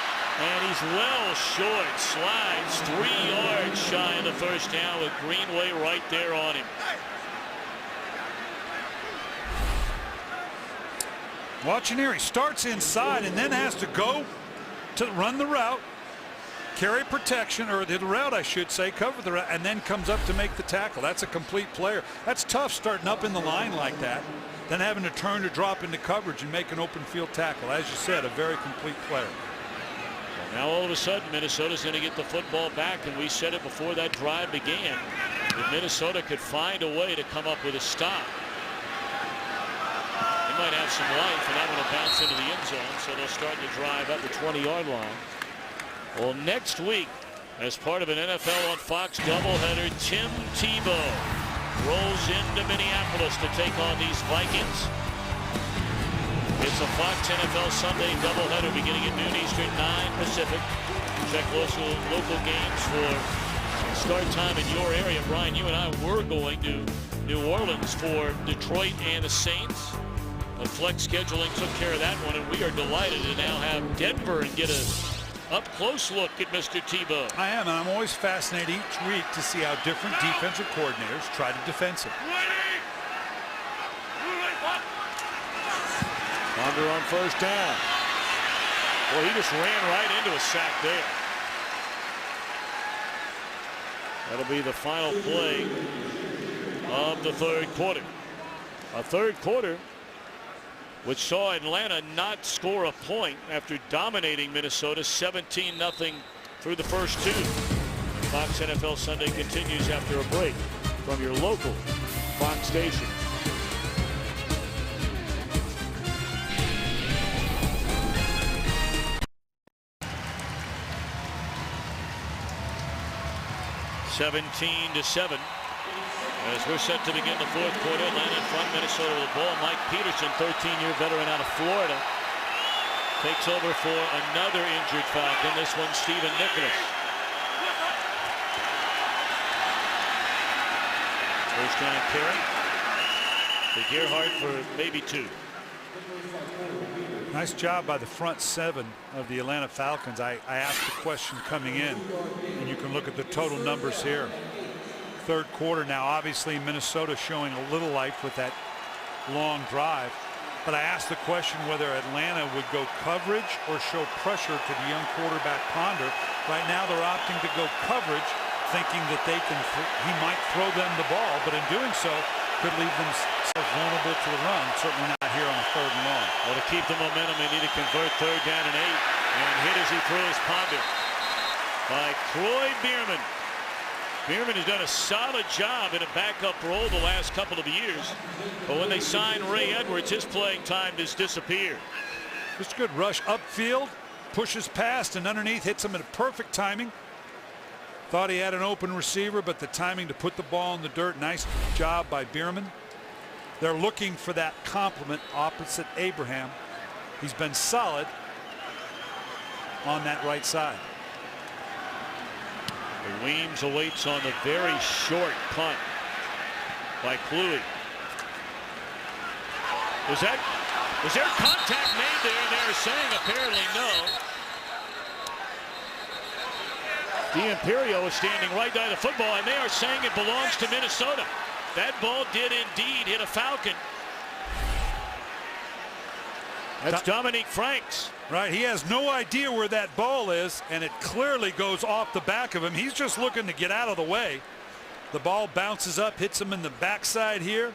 and he's well short. Slides 3 yards shy of the first down with Greenway right there on him. Watching here, he starts inside and then has to go to run the route, carry protection, or the route I should say, cover the route, and then comes up to make the tackle. That's a complete player. That's tough starting up in the line like that, then having to turn to drop into coverage and make an open field tackle. As you said, a very complete player. Well, now all of a sudden Minnesota's going to get the football back, and we said it before that drive began. If Minnesota could find a way to come up with a stop, might have some life, and that one will bounce into the end zone, so they'll start to drive at the 20-yard line. Well, next week, as part of an NFL on Fox doubleheader, Tim Tebow rolls into Minneapolis to take on these Vikings. It's a Fox NFL Sunday doubleheader beginning at noon Eastern, 9 Pacific. Check local games for start time in your area. Brian, you and I were going to New Orleans for Detroit and the Saints. The flex scheduling took care of that one, and we are delighted to now have Denver and get a up-close look at Mr. Tebow. I am, and I'm always fascinated each week to see how different defensive coordinators try to defense him. Ponder on first down. Well, he just ran right into a sack there. That'll be the final play of the third quarter. A third quarter which saw Atlanta not score a point after dominating Minnesota 17-0 through the first two. Fox NFL Sunday continues after a break from your local Fox station. (17-7). As we're set to begin the fourth quarter, Atlanta in front, Minnesota with the ball. Mike Peterson, 13-year veteran out of Florida, takes over for another injured Falcon. This one, Stephen Nicholas. First down carry to Gerhardt for maybe 2. Nice job by the front 7 of the Atlanta Falcons. I asked the question coming in, and you can look at the total numbers here. Third quarter now, obviously Minnesota showing a little life with that long drive, but I asked the question whether Atlanta would go coverage or show pressure to the young quarterback Ponder. Right now they're opting to go coverage, thinking that he might throw them the ball, but in doing so could leave themselves vulnerable to the run. Certainly not here on a 3rd and long. Well, to keep the momentum, they need to convert 3rd down and 8, and hit as he throws Ponder by Troy Bierman. Bierman has done a solid job in a backup role the last couple of years, but when they sign Ray Edwards, his playing time has disappeared. Just a good rush upfield, pushes past and underneath, hits him at a perfect timing. Thought he had an open receiver, but the timing to put the ball in the dirt, nice job by Bierman. They're looking for that complement opposite Abraham. He's been solid on that right side. Weems awaits on the very short punt by Kluwe. Was there contact made there? And they're saying apparently no. D'Imperio is standing right by the football, and they are saying it belongs to Minnesota. That ball did indeed hit a Falcon. That's Dominique Franks. Right, he has no idea where that ball is, and it clearly goes off the back of him. He's just looking to get out of the way. The ball bounces up, hits him in the backside here.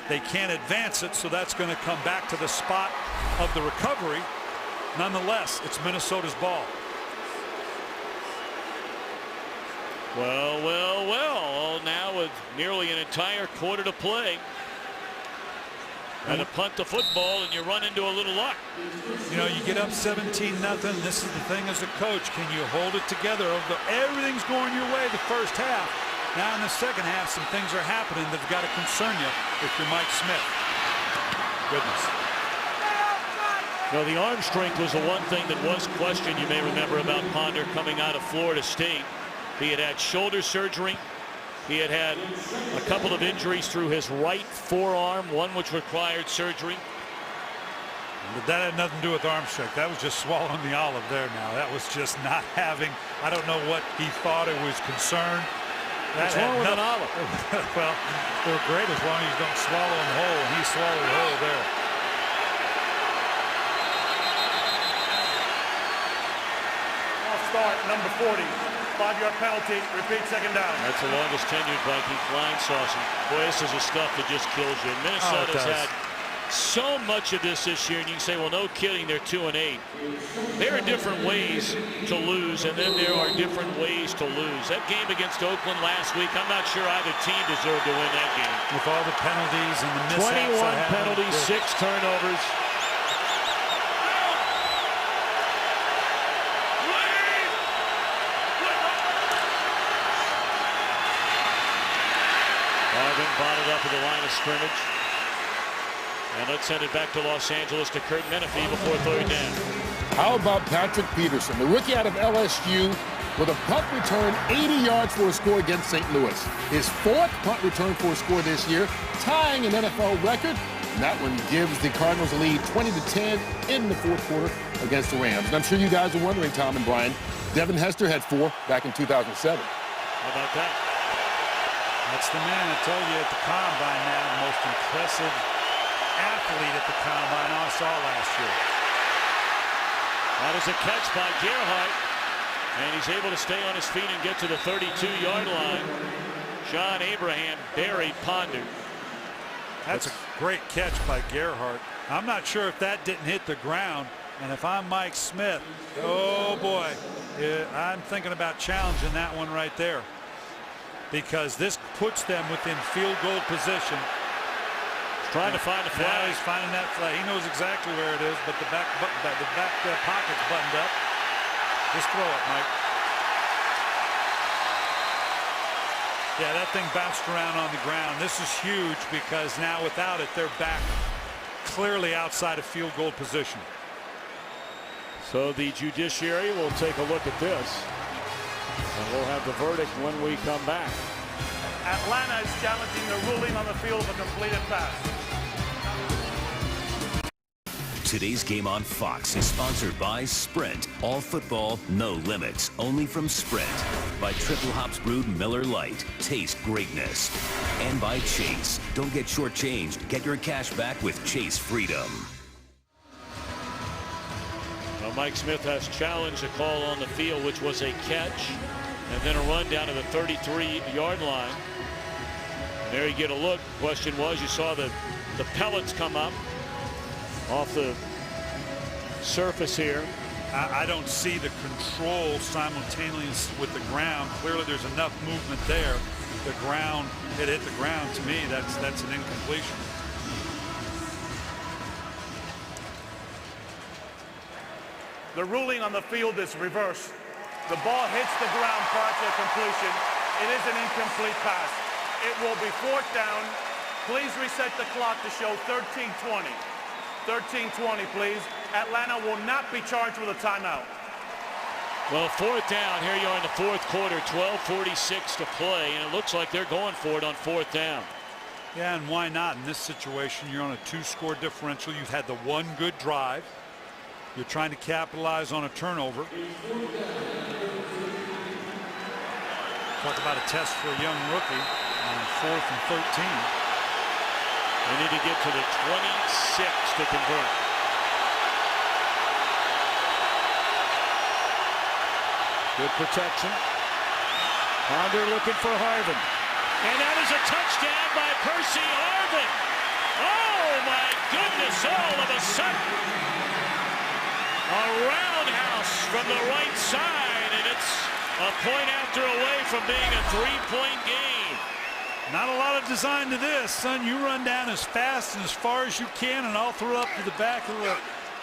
They can't advance it, so that's going to come back to the spot of the recovery. Nonetheless, it's Minnesota's ball. Well, now with nearly an entire quarter to play. And to punt the football, and you run into a little luck. You know, you get up 17-0. This is the thing as a coach. Can you hold it together? Everything's going your way the first half. Now in the second half, some things are happening that have got to concern you if you're Mike Smith. Goodness. No, the arm strength was the one thing that was questioned, you may remember, about Ponder coming out of Florida State. He had had shoulder surgery. He had had a couple of injuries through his right forearm, one which required surgery. But that had nothing to do with arm strength. That was just swallowing the olive there now. That was just not having, I don't know what he thought. It was concerned. What's wrong with an olive? Well, they're great as long as you don't swallow them whole, and he swallowed whole there. Off start, number 40. 5-yard penalty, repeat 2nd down. That's the longest tenured Viking flying saucer. Boy, this is the stuff that just kills you. Minnesota's had so much of this year, and you can say, well, no kidding, they're 2-8. There are different ways to lose, and then there are different ways to lose. That game against Oakland last week, I'm not sure either team deserved to win that game. With all the penalties and the mishaps. 21 penalties, 6 turnovers. Marvin bottled up at the line of scrimmage. And let's send it back to Los Angeles to Kurt Menefee before third down. How about Patrick Peterson, the rookie out of LSU, with a punt return 80 yards for a score against St. Louis. His 4th punt return for a score this year, tying an NFL record. And that one gives the Cardinals a lead 20-10 in the 4th quarter against the Rams. And I'm sure you guys are wondering, Tom and Brian, Devin Hester had 4 back in 2007. How about that? That's the man I told you at the Combine now, the most impressive athlete at the Combine I saw last year. That is a catch by Gerhardt, and he's able to stay on his feet and get to the 32-yard line. John Abraham buried Ponder. That's a great catch by Gerhardt. I'm not sure if that didn't hit the ground, and if I'm Mike Smith, oh boy, I'm thinking about challenging that one right there, because this puts them within field goal position. Trying to find the flag. Now he's finding that flag. He knows exactly where it is, but the back pocket's buttoned up. Just throw it, Mike. Yeah, that thing bounced around on the ground. This is huge because now without it, they're back clearly outside of field goal position. So the judiciary will take a look at this, and we'll have the verdict when we come back. Atlanta is challenging the ruling on the field of a completed pass. Today's game on Fox is sponsored by Sprint. All football, no limits. Only from Sprint. By Triple Hops Brewed Miller Lite. Taste greatness. And by Chase. Don't get shortchanged. Get your cash back with Chase Freedom. Well, Mike Smith has challenged a call on the field, which was a catch, and then a run down to the 33-yard line. And there you get a look. Question was, you saw the pellets come up off the surface here. I don't see the control simultaneous with the ground. Clearly there's enough movement there. The ground, it hit the ground. To me, that's an incompletion. The ruling on the field is reversed. The ball hits the ground prior to completion. It is an incomplete pass. It will be 4th down. Please reset the clock to show 13:20. 13:20, please. Atlanta will not be charged with a timeout. Well, 4th down. Here you are in the 4th quarter, 12:46 to play, and it looks like they're going for it on 4th down. Yeah, and why not? In this situation, you're on a 2-score differential. You've had the one good drive. You're trying to capitalize on a turnover. Talk about a test for a young rookie on 4th and 13. They need to get to the 26 to convert. Good protection. Ponder looking for Harvin. And that is a touchdown by Percy Harvin. Oh, my goodness, all of a sudden. A roundhouse from the right side, and it's a point after away from being a 3-point game. Not a lot of design to this, son. You run down as fast and as far as you can, and I'll throw up to the back of the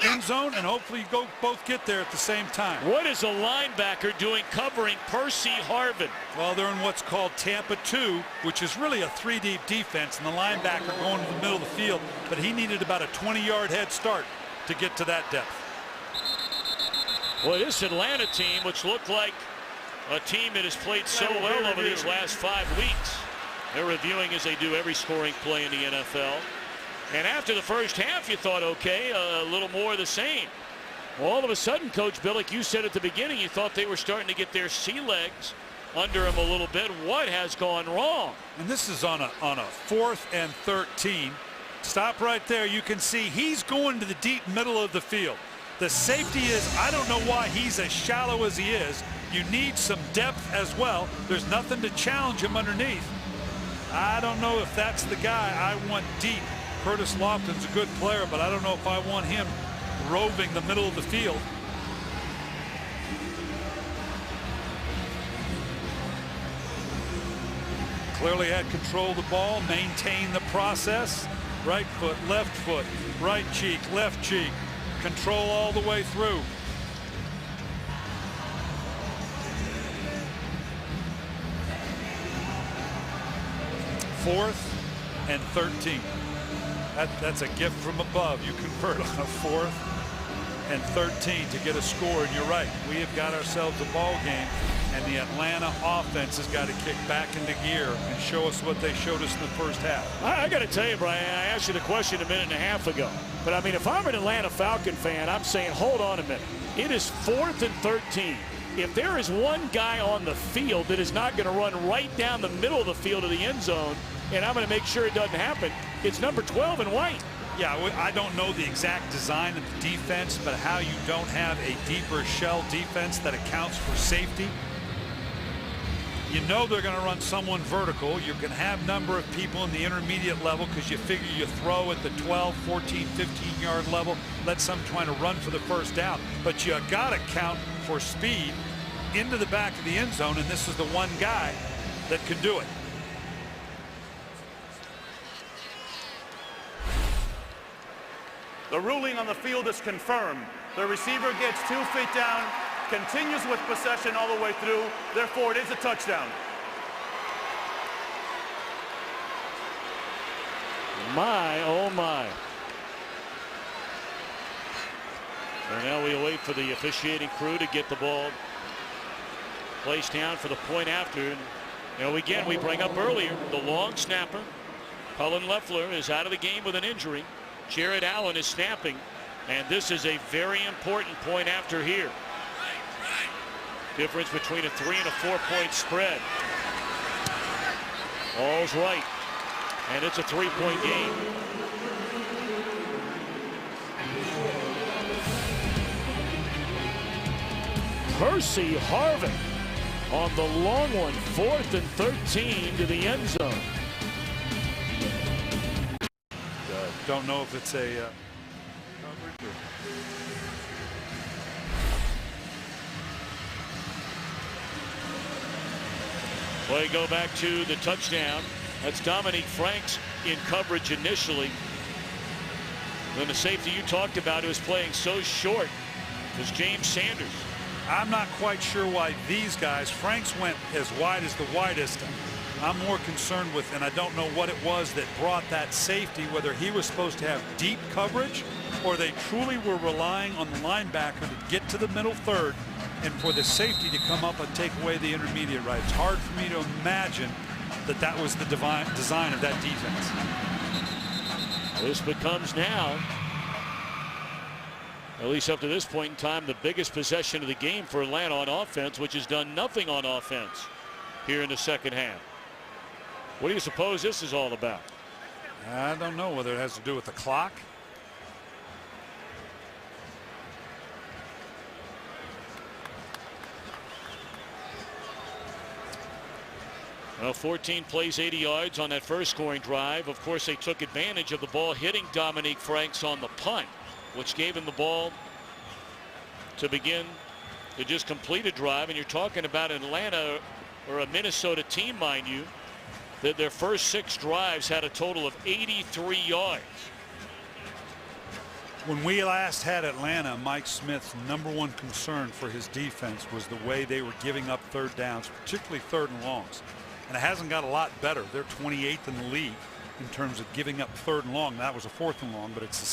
end zone, and hopefully you both get there at the same time. What is a linebacker doing covering Percy Harvin? Well, they're in what's called Tampa 2, which is really a 3-deep defense, and the linebacker going to the middle of the field, but he needed about a 20-yard head start to get to that depth. Well, this Atlanta team, which looked like a team that has played so well over these last 5 weeks. They're reviewing as they do every scoring play in the NFL. And after the first half, you thought, okay, a little more of the same. Well, all of a sudden, Coach Billick, you said at the beginning you thought they were starting to get their sea legs under him a little bit. What has gone wrong? And this is on a 4th and 13. Stop right there. You can see he's going to the deep middle of the field. The safety is, I don't know why he's as shallow as he is. You need some depth as well. There's nothing to challenge him underneath. I don't know if that's the guy I want deep Curtis Lofton's a good player, but I don't know if I want him roving the middle of the field. Clearly had control of the ball, maintained the process. Right foot, right cheek, left cheek. Control all the way through. Fourth and 13. That's a gift from above. You convert on a 4th and 13 to get a score, and you're right. We have got ourselves a ball game, and the Atlanta offense has got to kick back into gear and show us what they showed us in the first half. I got to tell you, Brian, I asked you the question a minute and a half ago. But, I mean, if I'm an Atlanta Falcon fan, I'm saying, hold on a minute. It is 4th and 13. If there is one guy on the field that is not going to run right down the middle of the field to the end zone, and I'm going to make sure it doesn't happen, it's number 12 in white. Yeah, I don't know the exact design of the defense, but how you don't have a deeper shell defense that accounts for safety. You know they're going to run someone vertical. You can have number of people in the intermediate level because you figure you throw at the 12, 14, 15-yard level, let some trying to run for the first down. But you got to count for speed into the back of the end zone, and this is the one guy that can do it. The ruling on the field is confirmed. The receiver gets 2 feet down, continues with possession all the way through. Therefore, it is a touchdown. My, oh my. So now we wait for the officiating crew to get the ball placed down for the point after. And, you know, again, we bring up earlier the long snapper. Cullen Loeffler is out of the game with an injury. Jared Allen is snapping, and this is a very important point after here. Difference between a 3 and a 4-point spread. All's right, and it's a 3-point game. Percy Harvin on the long one, 4th and 13 to the end zone. Don't know if it's a coverage or... Well, you go back to the touchdown. That's Dominique Franks in coverage initially. Then the safety you talked about who was playing so short was James Sanders. I'm not quite sure why these guys, Franks went as wide as the widest. I'm more concerned with, and I don't know what it was that brought that safety, whether he was supposed to have deep coverage or they truly were relying on the linebacker to get to the middle third and for the safety to come up and take away the intermediate right. It's hard for me to imagine that that was the design of that defense. This becomes now, at least up to this point in time, the biggest possession of the game for Atlanta on offense, which has done nothing on offense here in the second half. What do you suppose this is all about? I don't know whether it has to do with the clock. Well, 14 plays, 80 yards on that first scoring drive. Of course, they took advantage of the ball hitting Dominique Franks on the punt, which gave him the ball to begin to just complete a drive. And you're talking about Atlanta or a Minnesota team, mind you, that their first 6 drives had a total of 83 yards. When we last had Atlanta, Mike Smith's #1 concern for his defense was the way they were giving up third downs, particularly 3rd and longs. And it hasn't got a lot better. They're 28th in the league in terms of giving up 3rd and long. That was a 4th and long, but it's the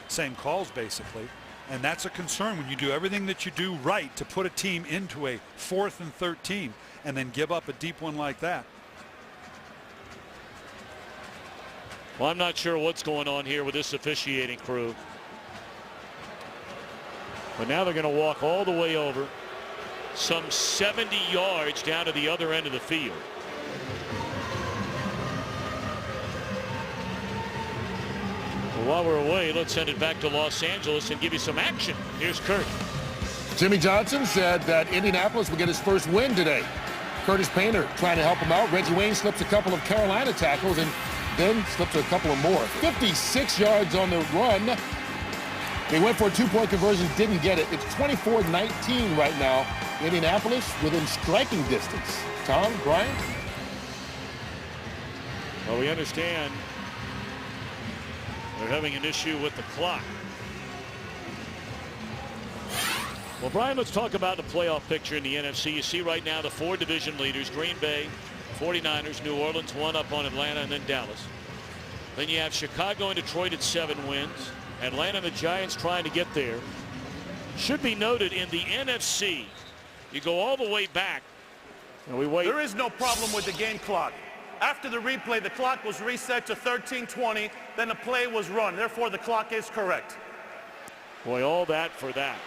same calls basically. And that's a concern when you do everything that you do right to put a team into a 4th and 13 and then give up a deep one like that. Well, I'm not sure what's going on here with this officiating crew. But now they're going to walk all the way over some 70 yards down to the other end of the field. Well, while we're away, let's send it back to Los Angeles and give you some action. Here's Kurt. Jimmy Johnson said that Indianapolis will get his first win today. Curtis Painter trying to help him out. Reggie Wayne slips a couple of Carolina tackles, and then slipped to a couple of more. 56 yards on the run. They went for a two-point conversion, didn't get it. It's 24-19 right now. Indianapolis within striking distance. Tom, Brian? Well, we understand they're having an issue with the clock. Well, Brian, let's talk about the playoff picture in the NFC. You see right now the 4 division leaders, Green Bay, 49ers, New Orleans, 1 up on Atlanta, and then Dallas. Then you have Chicago and Detroit at 7 wins. Atlanta and the Giants trying to get there. Should be noted in the NFC, you go all the way back, and we wait. There is no problem with the game clock. After the replay, the clock was reset to 13:20, then the play was run. Therefore, the clock is correct. Boy, all that for that.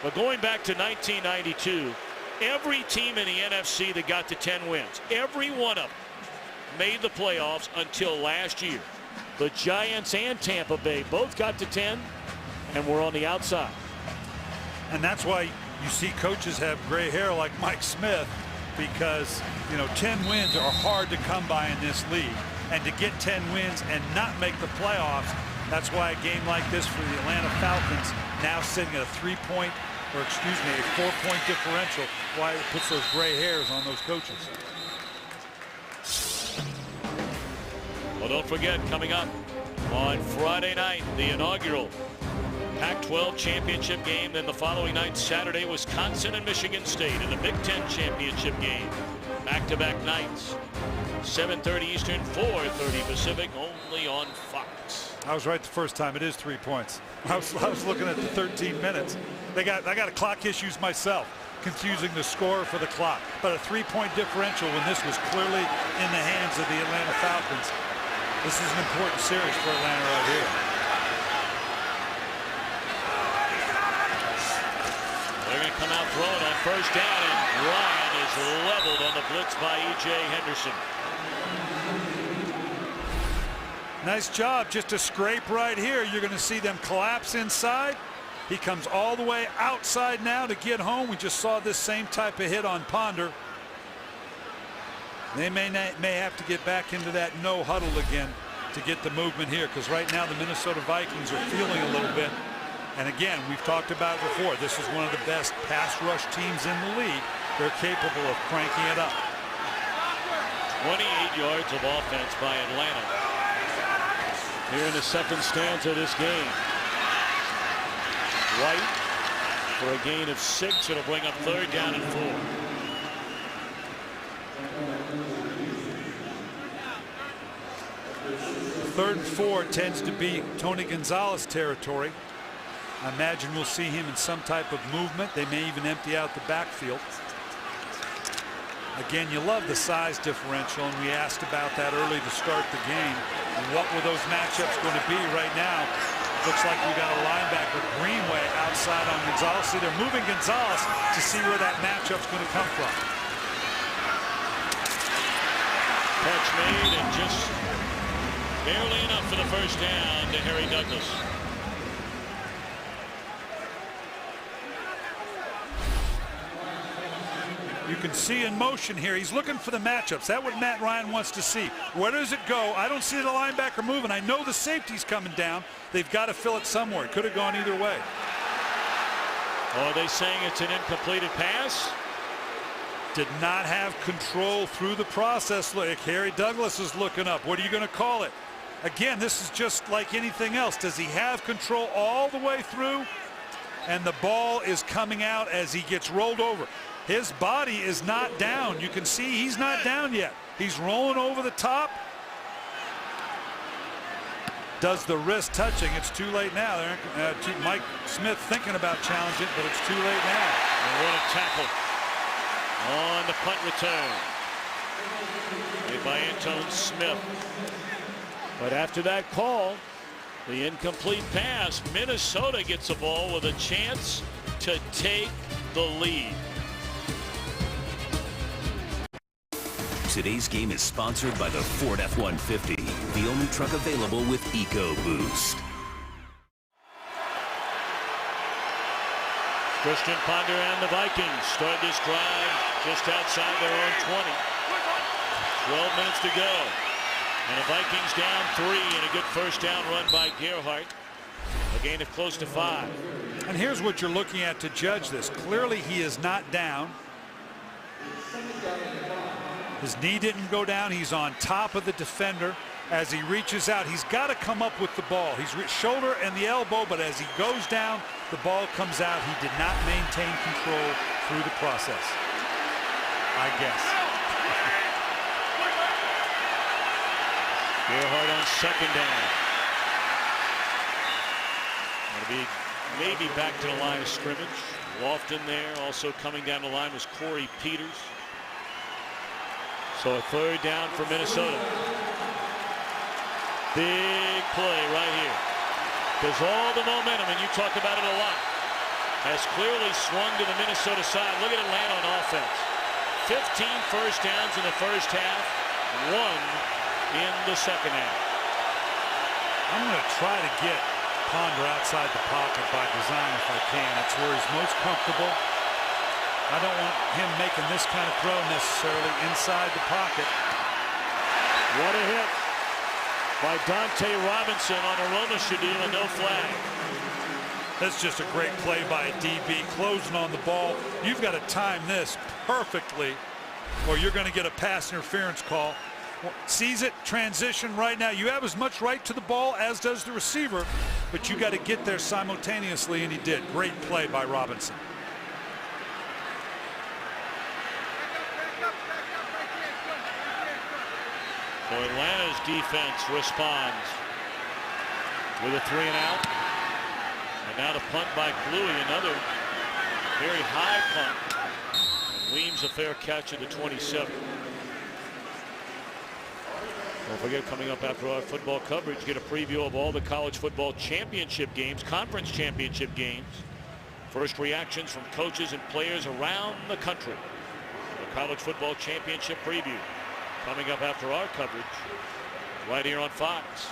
But going back to 1992, every team in the NFC that got to 10 wins, every one of them made the playoffs until last year. The Giants and Tampa Bay both got to 10 and were on the outside. And that's why you see coaches have gray hair like Mike Smith, because, you know, 10 wins are hard to come by in this league. And to get 10 wins and not make the playoffs, that's why a game like this for the Atlanta Falcons, now sitting at a 4-point differential, why it puts those gray hairs on those coaches. Well, don't forget, coming up on Friday night, the inaugural Pac-12 championship game. Then the following night, Saturday, Wisconsin and Michigan State in the Big Ten championship game. Back-to-back nights, 7:30 Eastern, 4:30 Pacific, only on Fox. I was right the first time. It is 3 points. I was looking at the 13 minutes. I got clock issues myself, confusing the score for the clock. But a 3-point differential when this was clearly in the hands of the Atlanta Falcons. This is an important series for Atlanta right here. They're going to come out throwing on first down, and Ryan is leveled on the blitz by E.J. Henderson. Nice job, just a scrape right here. You're going to see them collapse inside. He comes all the way outside now to get home. We just saw this same type of hit on Ponder. They may have to get back into that no huddle again to get the movement here, because right now the Minnesota Vikings are feeling a little bit. And again, we've talked about it before. This is one of the best pass rush teams in the league. They're capable of cranking it up. 28 yards of offense by Atlanta. Here in the second stanza of this game. White for a gain of 6. It'll bring up 3rd down and 4. Third and 4 tends to be Tony Gonzalez territory. I imagine we'll see him in some type of movement. They may even empty out the backfield. Again, you love the size differential, and we asked about that early to start the game. And what were those matchups going to be right now? Looks like we got a linebacker, Greenway, outside on Gonzalez. See, they're moving Gonzalez to see where that matchup's going to come from. Catch made, and just barely enough for the first down to Harry Douglas. You can see in motion here, he's looking for the matchups. That's what Matt Ryan wants to see. Where does it go? I don't see the linebacker moving. I know the safety's coming down. They've got to fill it somewhere. It could have gone either way. Or are they saying it's an incompleted pass? Did not have control through the process. Look, Harry Douglas is looking up. What are you going to call it? Again, this is just like anything else. Does he have control all the way through? And the ball is coming out as he gets rolled over. His body is not down. You can see he's not down yet. He's rolling over the top. Does the wrist touching? It's too late now. Mike Smith thinking about challenging it, but it's too late now. And what a tackle on the punt return made by Antone Smith. But after that call, the incomplete pass, Minnesota gets the ball with a chance to take the lead. Today's game is sponsored by the Ford F-150, the only truck available with EcoBoost. Christian Ponder and the Vikings start this drive just outside their own 20. 12 minutes to go. And the Vikings down 3, and a good first down run by Gerhardt. A gain of close to 5. And here's what you're looking at to judge this. Clearly he is not down. His knee didn't go down. He's on top of the defender. As he reaches out, he's got to come up with the ball. He's shoulder and the elbow, but as he goes down, the ball comes out. He did not maintain control through the process, I guess. Gerhardt on second down. Going to be maybe back to the line of scrimmage. Lofton there. Also coming down the line was Corey Peters. So a third down for Minnesota. Big play right here. Because all the momentum, and you talk about it a lot, has clearly swung to the Minnesota side. Look at Atlanta on offense. 15 first downs in the first half, 1 in the second half. I'm going to try to get Ponder outside the pocket by design if I can. That's where he's most comfortable. I don't want him making this kind of throw necessarily inside the pocket. What a hit by Dante Robinson on a Roma Shadim, and no flag. That's just a great play by a DB, closing on the ball. You've got to time this perfectly, or you're going to get a pass interference call. Sees it, transition right now. You have as much right to the ball as does the receiver, but you got to get there simultaneously, and he did. Great play by Robinson. So Atlanta's defense responds with a 3-and-out. And now the punt by Bluey, another very high punt. And Weems a fair catch at the 27. Don't forget, coming up after our football coverage, get a preview of all the college football championship games, conference championship games. First reactions from coaches and players around the country. The college football championship preview coming up after our coverage right here on Fox.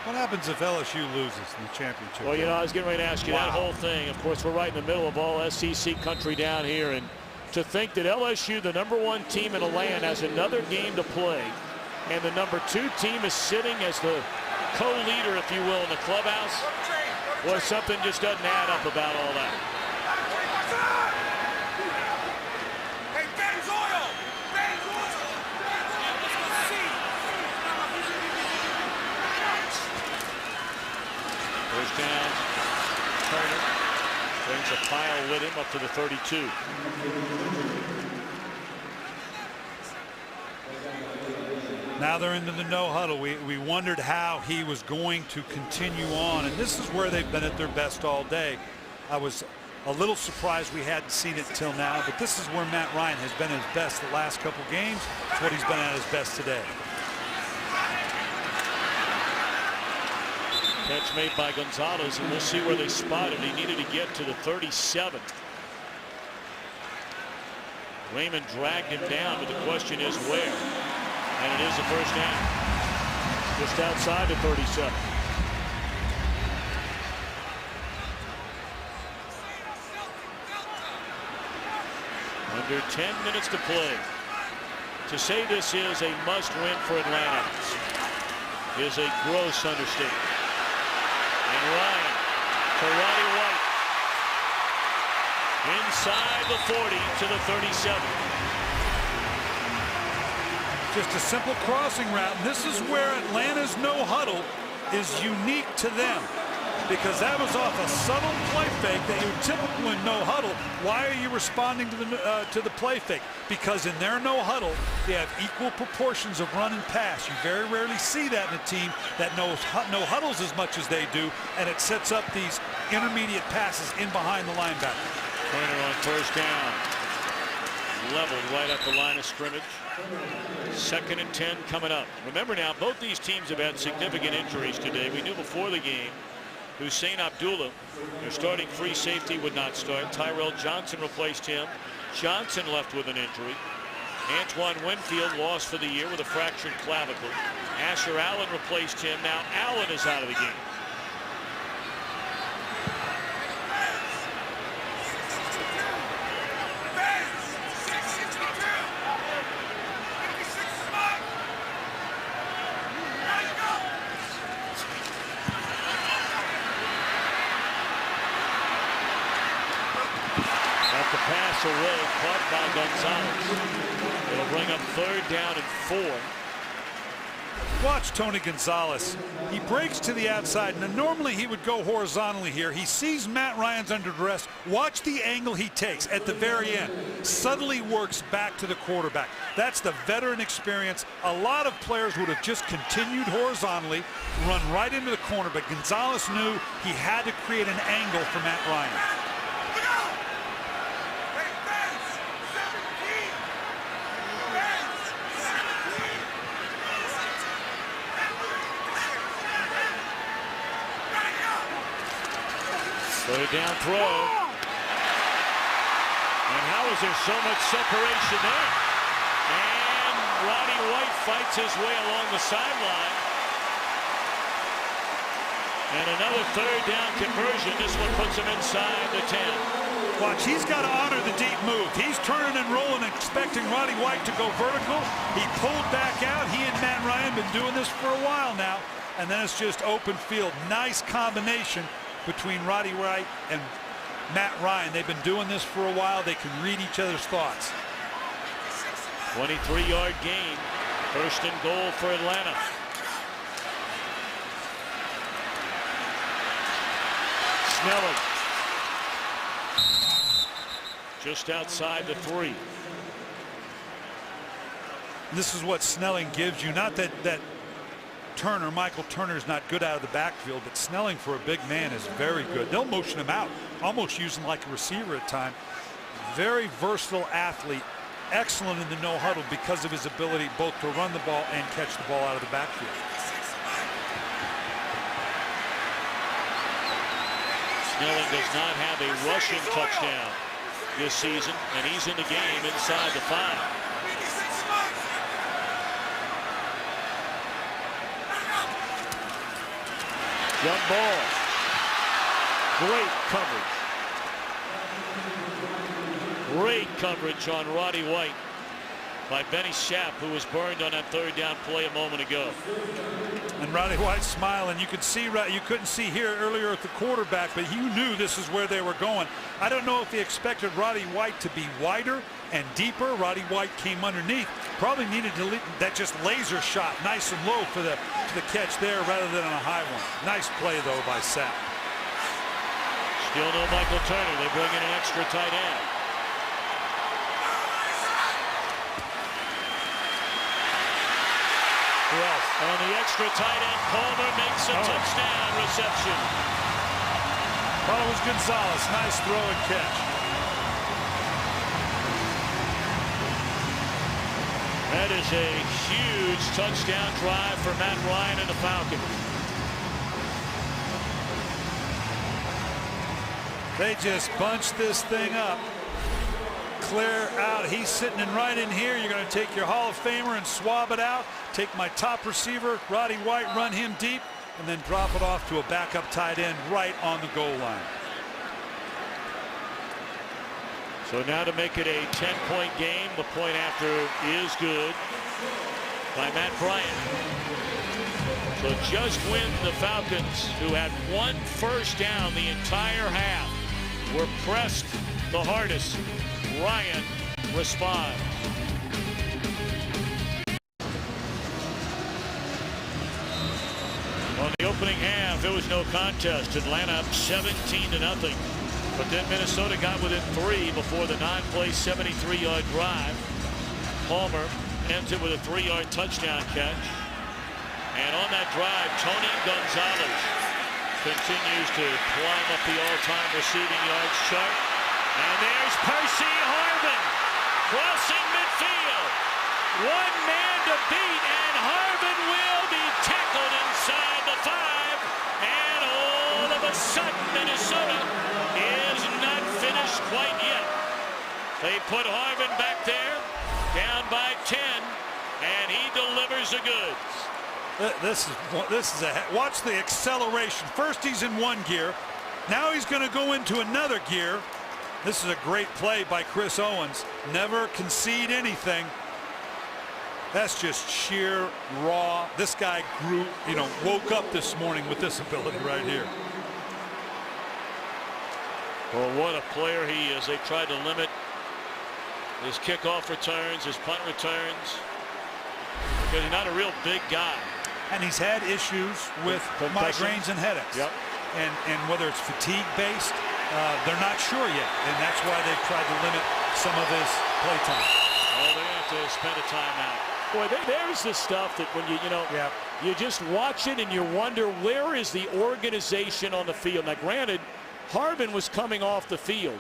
What happens if LSU loses in the championship? Well, you know, I was getting ready to ask you that whole thing. Of course, we're right in the middle of all SEC country down here, and to think that LSU, the #1 team in the land, has another game to play, and the #2 team is sitting as the co-leader, if you will, in the clubhouse. Well, something just doesn't add up about all that. First down, Turner brings a pile with him up to the 32. Now they're into the no huddle. We wondered how he was going to continue on, and this is where they've been at their best all day. I was a little surprised we hadn't seen it till now, but this is where Matt Ryan has been at his best the last couple games. It's what he's been at his best today. Catch made by Gonzalez, and we'll see where they spot him. He needed to get to the 37. Raymond dragged him down, but the question is where? And it is a first down. Just outside the 37. Under 10 minutes to play. To say this is a must-win for Atlanta is a gross understatement. And Ryan to Roddy White. Inside the 40 to the 37. Just a simple crossing route. And this is where Atlanta's no huddle is unique to them, because that was off a subtle play fake that you typically in no huddle. Why are you responding to the play fake? Because in their no huddle, they have equal proportions of run and pass. You very rarely see that in a team that no huddles as much as they do, and it sets up these intermediate passes in behind the linebacker. Turner on first down. Leveled right at the line of scrimmage. 2nd and 10 coming up. Remember now, both these teams have had significant injuries today. We knew before the game Hussein Abdullah, their starting free safety, would not start. Tyrell Johnson replaced him. Johnson left with an injury. Antoine Winfield lost for the year with a fractured clavicle. Asher Allen replaced him. Now Allen is out of the game. pass away, caught by Gonzalez. It'll bring up 3rd down and 4. Watch Tony Gonzalez. He breaks to the outside. Now, normally he would go horizontally here. He sees Matt Ryan's under duress. Watch the angle he takes at the very end. Suddenly works back to the quarterback. That's the veteran experience. A lot of players would have just continued horizontally, run right into the corner, but Gonzalez knew he had to create an angle for Matt Ryan. Third down throw. And how is there so much separation there? And Roddy White fights his way along the sideline. And another 3rd down conversion. This one puts him inside the 10. Watch, he's got to honor the deep move. He's turning and rolling, expecting Roddy White to go vertical. He pulled back out. He and Matt Ryan been doing this for a while now. And then it's just open field. Nice combination between Roddy White and Matt Ryan. They've been doing this for a while. They can read each other's thoughts. 23-yard gain. 1st and goal for Atlanta. Snelling. Just outside the 3. This is what Snelling gives you. Not that Turner, Michael Turner's not good out of the backfield, but Snelling for a big man is very good. They'll motion him out, almost use him like a receiver at times. Very versatile athlete, excellent in the no huddle because of his ability both to run the ball and catch the ball out of the backfield. Snelling does not have a rushing touchdown this season, and he's in the game inside the 5. Jump ball. Great coverage. Great coverage on Roddy White by Benny Schaap, who was burned on that 3rd down play a moment ago. And Roddy White smiling. You could see, you couldn't see here earlier at the quarterback, but you knew this is where they were going. I don't know if he expected Roddy White to be wider and deeper. Roddy White came underneath. Probably needed to that just laser shot, nice and low for the catch there rather than on a high one. Nice play though by Schaap. Still no Michael Turner. They bring in an extra tight end. On the extra tight end, Palmer makes a touchdown reception. Well, it was Gonzalez. Nice throw and catch. That is a huge touchdown drive for Matt Ryan and the Falcons. They just bunched this thing up. Clear out. He's sitting right in here. You're going to take your Hall of Famer and swab it out. Take my top receiver, Roddy White, run him deep, and then drop it off to a backup tight end right on the goal line. So now to make it a 10-point game, the point after is good by Matt Bryant. So just when the Falcons, who had 1 first down the entire half, were pressed the hardest, Ryan responds. On the opening half, it was no contest. Atlanta up 17-0. But then Minnesota got within 3 before the non-play 73-yard drive. Palmer ends it with a 3-yard touchdown catch. And on that drive, Tony Gonzalez continues to climb up the all-time receiving yards chart. And there's Percy Harvin crossing midfield. 1 man to beat, and Harvin will be tackled inside the 5. And all of a sudden, Minnesota is not finished quite yet. They put Harvin back there, down by 10, and he delivers the goods. This is watch the acceleration. First he's in 1 gear. Now he's going to go into another gear. This is a great play by Chris Owens. Never concede anything. That's just sheer raw. This guy grew, woke up this morning with this ability right here. Well, what a player he is. They tried to limit his kickoff returns, his punt returns, because he's not a real big guy. And he's had issues with migraines and headaches. Yep. And whether it's fatigue-based, they're not sure yet. And that's why they've tried to limit some of his play time. Oh, they have to spend a timeout. Boy, there's the stuff that when you just watch it and you wonder, where is the organization on the field? Now, granted, Harbin was coming off the field.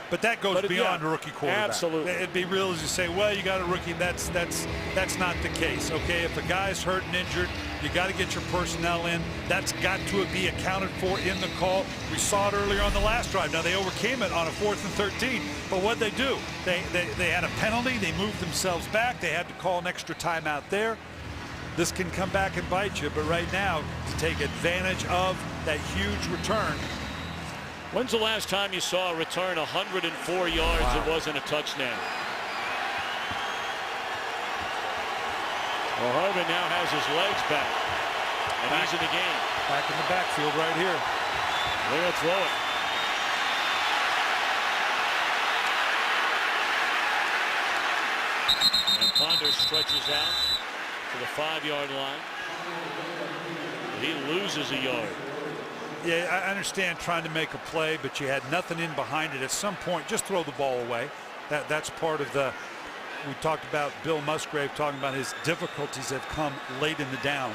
But that goes beyond a rookie quarterback. Absolutely. It'd be real as you say, well, you got a rookie. That's not the case. Okay, if a guy's hurt and injured, you got to get your personnel in. That's got to be accounted for in the call. We saw it earlier on the last drive. Now, they overcame it on a 4th and 13. But what'd they do? They had a penalty. They moved themselves back. They had to call an extra timeout there. This can come back and bite you. But right now, to take advantage of that huge return. When's the last time you saw a return 104 yards that wasn't a touchdown? Well, Harbin now has his legs back, and he's in the game. Back in the backfield right here. They're going to throw it. And Ponder stretches out to the 5-yard line. He loses a yard. Yeah, I understand trying to make a play, but you had nothing in behind it. At some point, just throw the ball away. That's part of the. We talked about Bill Musgrave talking about his difficulties have come late in the down,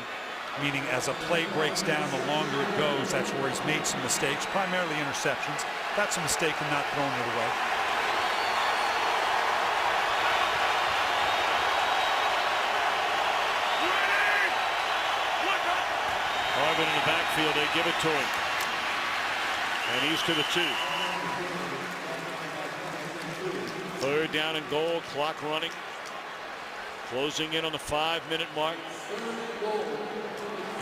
meaning as a play breaks down, the longer it goes, that's where he's made some mistakes, primarily interceptions. That's a mistake in not throwing it away. Harbin in the backfield, they give it to him. And he's to the 2. 3rd down and goal, clock running. Closing in on the 5-minute mark.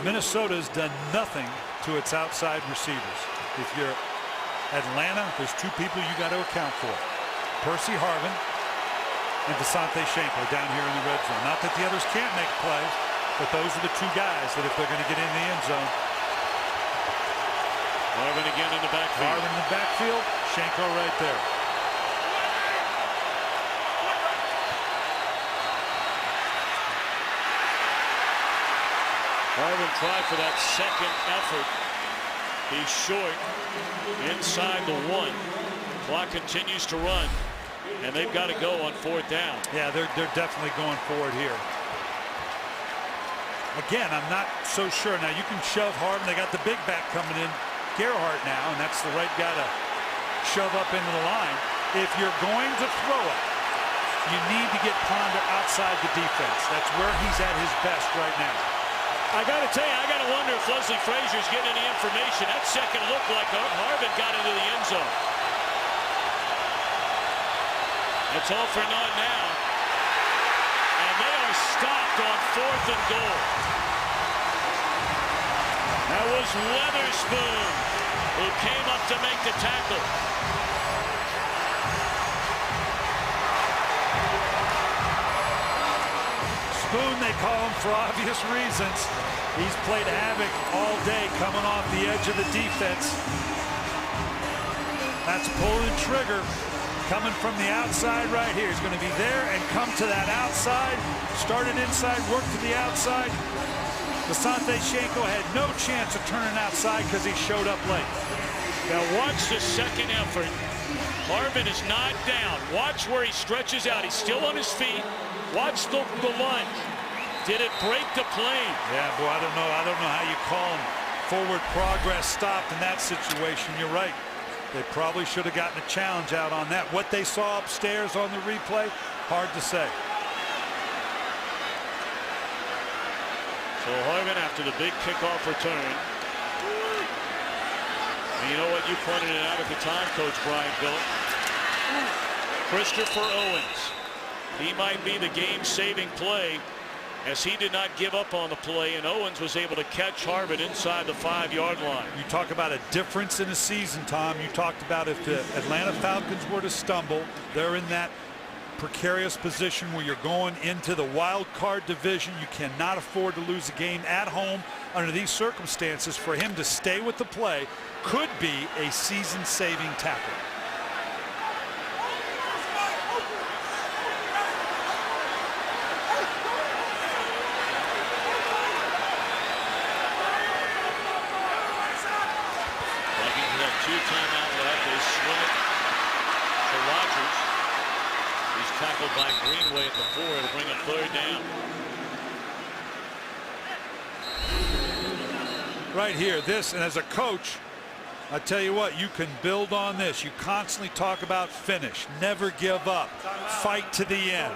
Minnesota's done nothing to its outside receivers. If you're Atlanta, there's 2 people you got to account for. Percy Harvin and Desante Shenko down here in the red zone. Not that the others can't make plays, but those are the 2 guys that if they're going to get in the end zone. Harvin again in the backfield. Harvin in the backfield, Shenko right there. Harvin tried for that second effort. He's short inside the 1. Clock continues to run, and they've got to go on 4th down. Yeah, they're definitely going forward here. Again, I'm not so sure. Now, you can shove Harvin. They got the big back coming in, Gerhardt now, and that's the right guy to shove up into the line. If you're going to throw it, you need to get Ponder outside the defense. That's where he's at his best right now. I got to tell you, I got to wonder if Leslie Frazier's getting any information. That second looked like Harvin got into the end zone. It's all for naught now. And they are stopped on 4th and goal. That was Weatherspoon who came up to make the tackle. Spoon, they call him for obvious reasons. He's played havoc all day coming off the edge of the defense. That's pulling trigger. Coming from the outside right here. He's going to be there and come to that outside. Started inside, worked to the outside. Desante Shenko had no chance of turning outside because he showed up late. Now watch the second effort. Harbin is not down. Watch where he stretches out. He's still on his feet. Watch the lunge. Did it break the plane? Yeah, boy, I don't know. I don't know how you call him forward progress stopped in that situation. You're right. They probably should have gotten a challenge out on that. What they saw upstairs on the replay, hard to say. So Harbin after the big kickoff return. And you know what? You pointed it out at the time, Coach Brian Billett. Christopher Owens. He might be the game-saving play as he did not give up on the play, and Owens was able to catch Harbin inside the 5-yard line. You talk about a difference in a season, Tom. You talked about if the Atlanta Falcons were to stumble, they're in that precarious position where you're going into the wild card division. You cannot afford to lose a game at home under these circumstances. For him to stay with the play could be a season-saving tackle. Vikings have 2 timeouts left. They swing it to Rodgers. He's tackled by Greenway at the 4 to bring a 3rd down. Right here, this, and as a coach, I tell you what, you can build on this. You constantly talk about finish, never give up, fight to the end.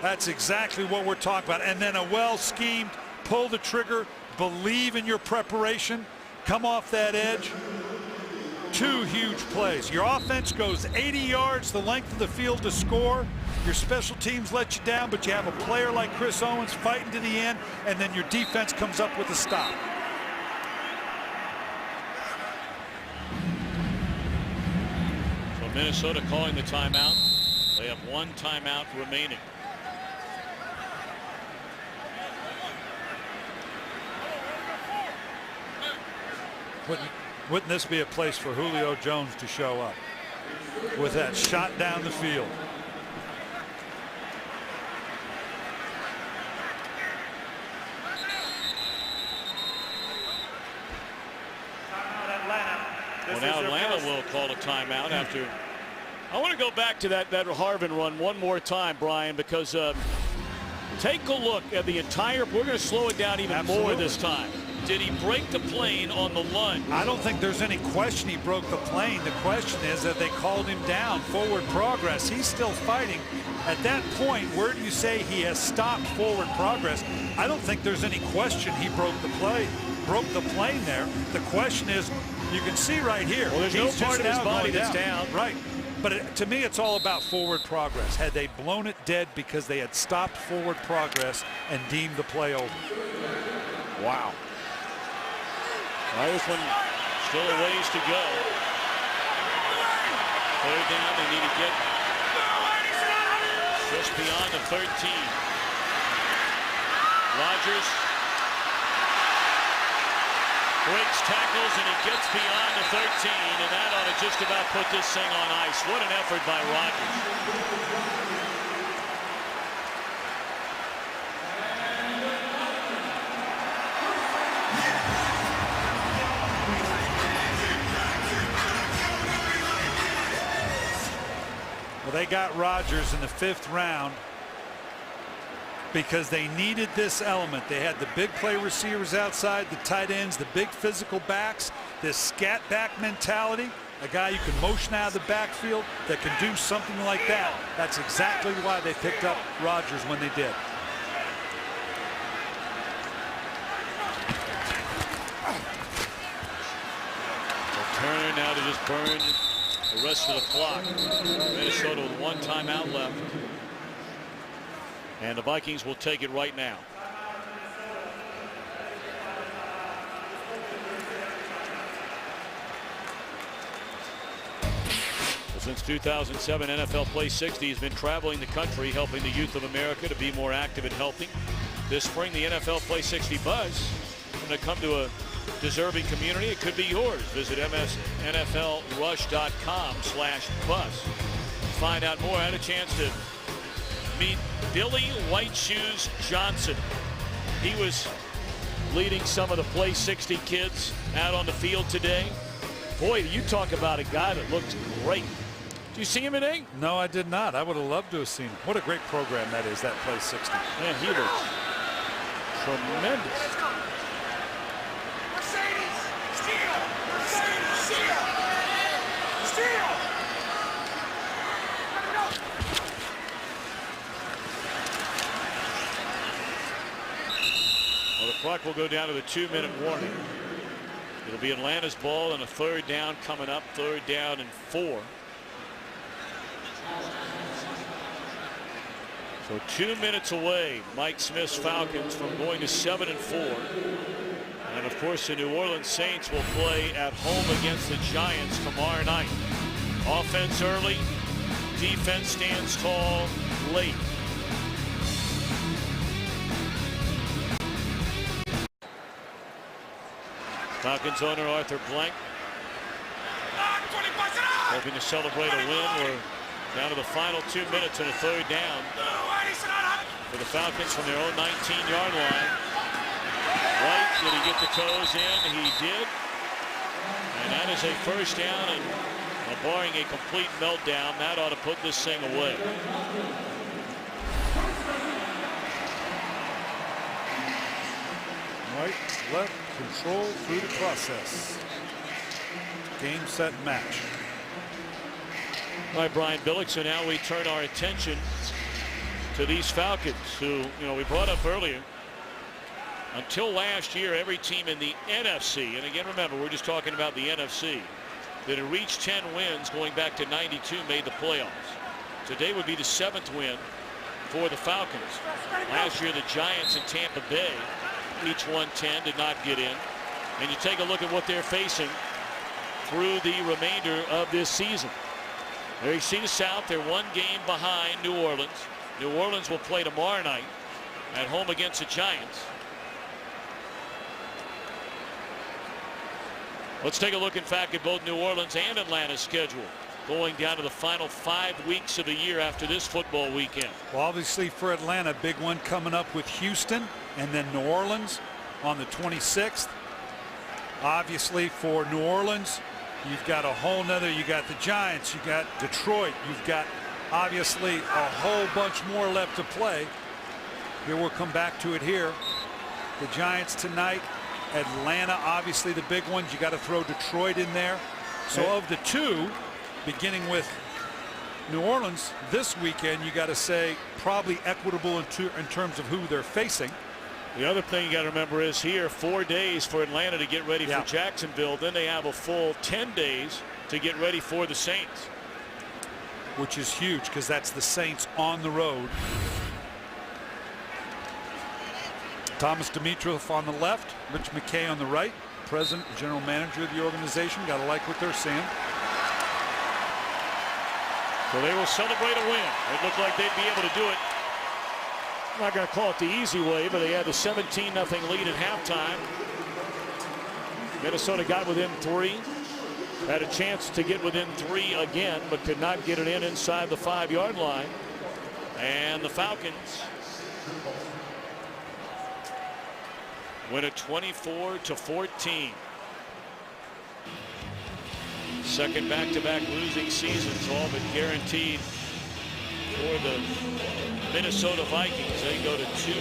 That's exactly what we're talking about. And then a well-schemed, pull the trigger, believe in your preparation, come off that edge. 2 huge plays. Your offense goes 80 yards the length of the field to score. Your special teams let you down, but you have a player like Chris Owens fighting to the end, and then your defense comes up with a stop. So Minnesota calling the timeout. They have 1 timeout remaining. Wouldn't this be a place for Julio Jones to show up with that shot down the field? Well, now Atlanta will call a timeout after. I want to go back to that Harvin run one more time, Brian, because take a look at the entire. We're going to slow it down even more this time. Did he break the plane on the lunge? I don't think there's any question he broke the plane. The question is that they called him down. Forward progress. He's still fighting. At that point, where do you say he has stopped forward progress? I don't think there's any question he broke the plane there. The question is, you can see right here. Well, there's no part of his body that's down. Right. But to me, it's all about forward progress. Had they blown it dead because they had stopped forward progress and deemed the play over? Wow. This one still a ways to go. 3rd down, they need to get just beyond the 13. Rodgers breaks tackles and he gets beyond the 13, and that ought to just about put this thing on ice. What an effort by Rodgers. Well, they got Rodgers in the 5th round because they needed this element. They had the big play receivers outside, the tight ends, the big physical backs, this scat back mentality, a guy you can motion out of the backfield that can do something like that. That's exactly why they picked up Rodgers when they did. So Turner now to just burn the rest of the clock. Minnesota with 1 timeout left. And the Vikings will take it right now. Since 2007, NFL Play 60 has been traveling the country, helping the youth of America to be more active and healthy. This spring, the NFL Play 60 buzz is going to come to a deserving community. It could be yours. Visit msnflrush.com/bus. Find out more. I had a chance to meet Billy White Shoes Johnson. He was leading some of the Play 60 kids out on the field today. Boy, you talk about a guy that looks great. Did you see him today? No, I did not. I would have loved to have seen him. What a great program that is, that Play 60. Man, he looks tremendous. Well, the clock will go down to the 2-minute warning. It'll be Atlanta's ball and a 3rd down coming up, 3rd down and 4. So 2 minutes away, Mike Smith's Falcons from going to 7-4. And of course, the New Orleans Saints will play at home against the Giants tomorrow night. Offense early, defense stands tall, late. Falcons owner Arthur Blank hoping to celebrate a win. We're down to the final 2 minutes and a third down for the Falcons from their own 19-yard line. White, did he get the toes in? He did. And that is a first down, and barring a complete meltdown, that ought to put this thing away. White left control through the process. Game, set, match. All right, Brian Billick, so now we turn our attention to these Falcons who, we brought up earlier. Until last year, every team in the NFC, and again, remember, we're just talking about the NFC, that had reached 10 wins going back to '92 made the playoffs. Today would be the 7th win for the Falcons. Last year, the Giants and Tampa Bay each won 10, did not get in. And you take a look at what they're facing through the remainder of this season. There you see the South, they're 1 game behind New Orleans. New Orleans will play tomorrow night at home against the Giants. Let's take a look, in fact, at both New Orleans and Atlanta's schedule going down to the final 5 weeks of the year after this football weekend. Well, obviously for Atlanta, big one coming up with Houston and then New Orleans on the 26th. Obviously for New Orleans, you've got a whole nother, you got the Giants, you got Detroit, you've got obviously a whole bunch more left to play. Here we'll come back to it here. The Giants tonight, Atlanta, obviously the big ones. You got to throw Detroit in there. So of the two, beginning with New Orleans this weekend, you got to say probably equitable in terms of who they're facing. The other thing you got to remember is here 4 days for Atlanta to get ready for Jacksonville. Then they have a full 10 days to get ready for the Saints, which is huge because that's the Saints on the road. Thomas Dimitroff on the left, Rich McKay on the right, president, general manager of the organization. Got to like what they're seeing. So they will celebrate a win. It looked like they'd be able to do it. I'm not going to call it the easy way, but they had a 17-0 lead at halftime. Minnesota got within 3. Had a chance to get within 3 again, but could not get it in inside the 5-yard line. And the Falcons win it 24-14. Second back-to-back losing seasons, all but guaranteed for the Minnesota Vikings. They go to 2-9.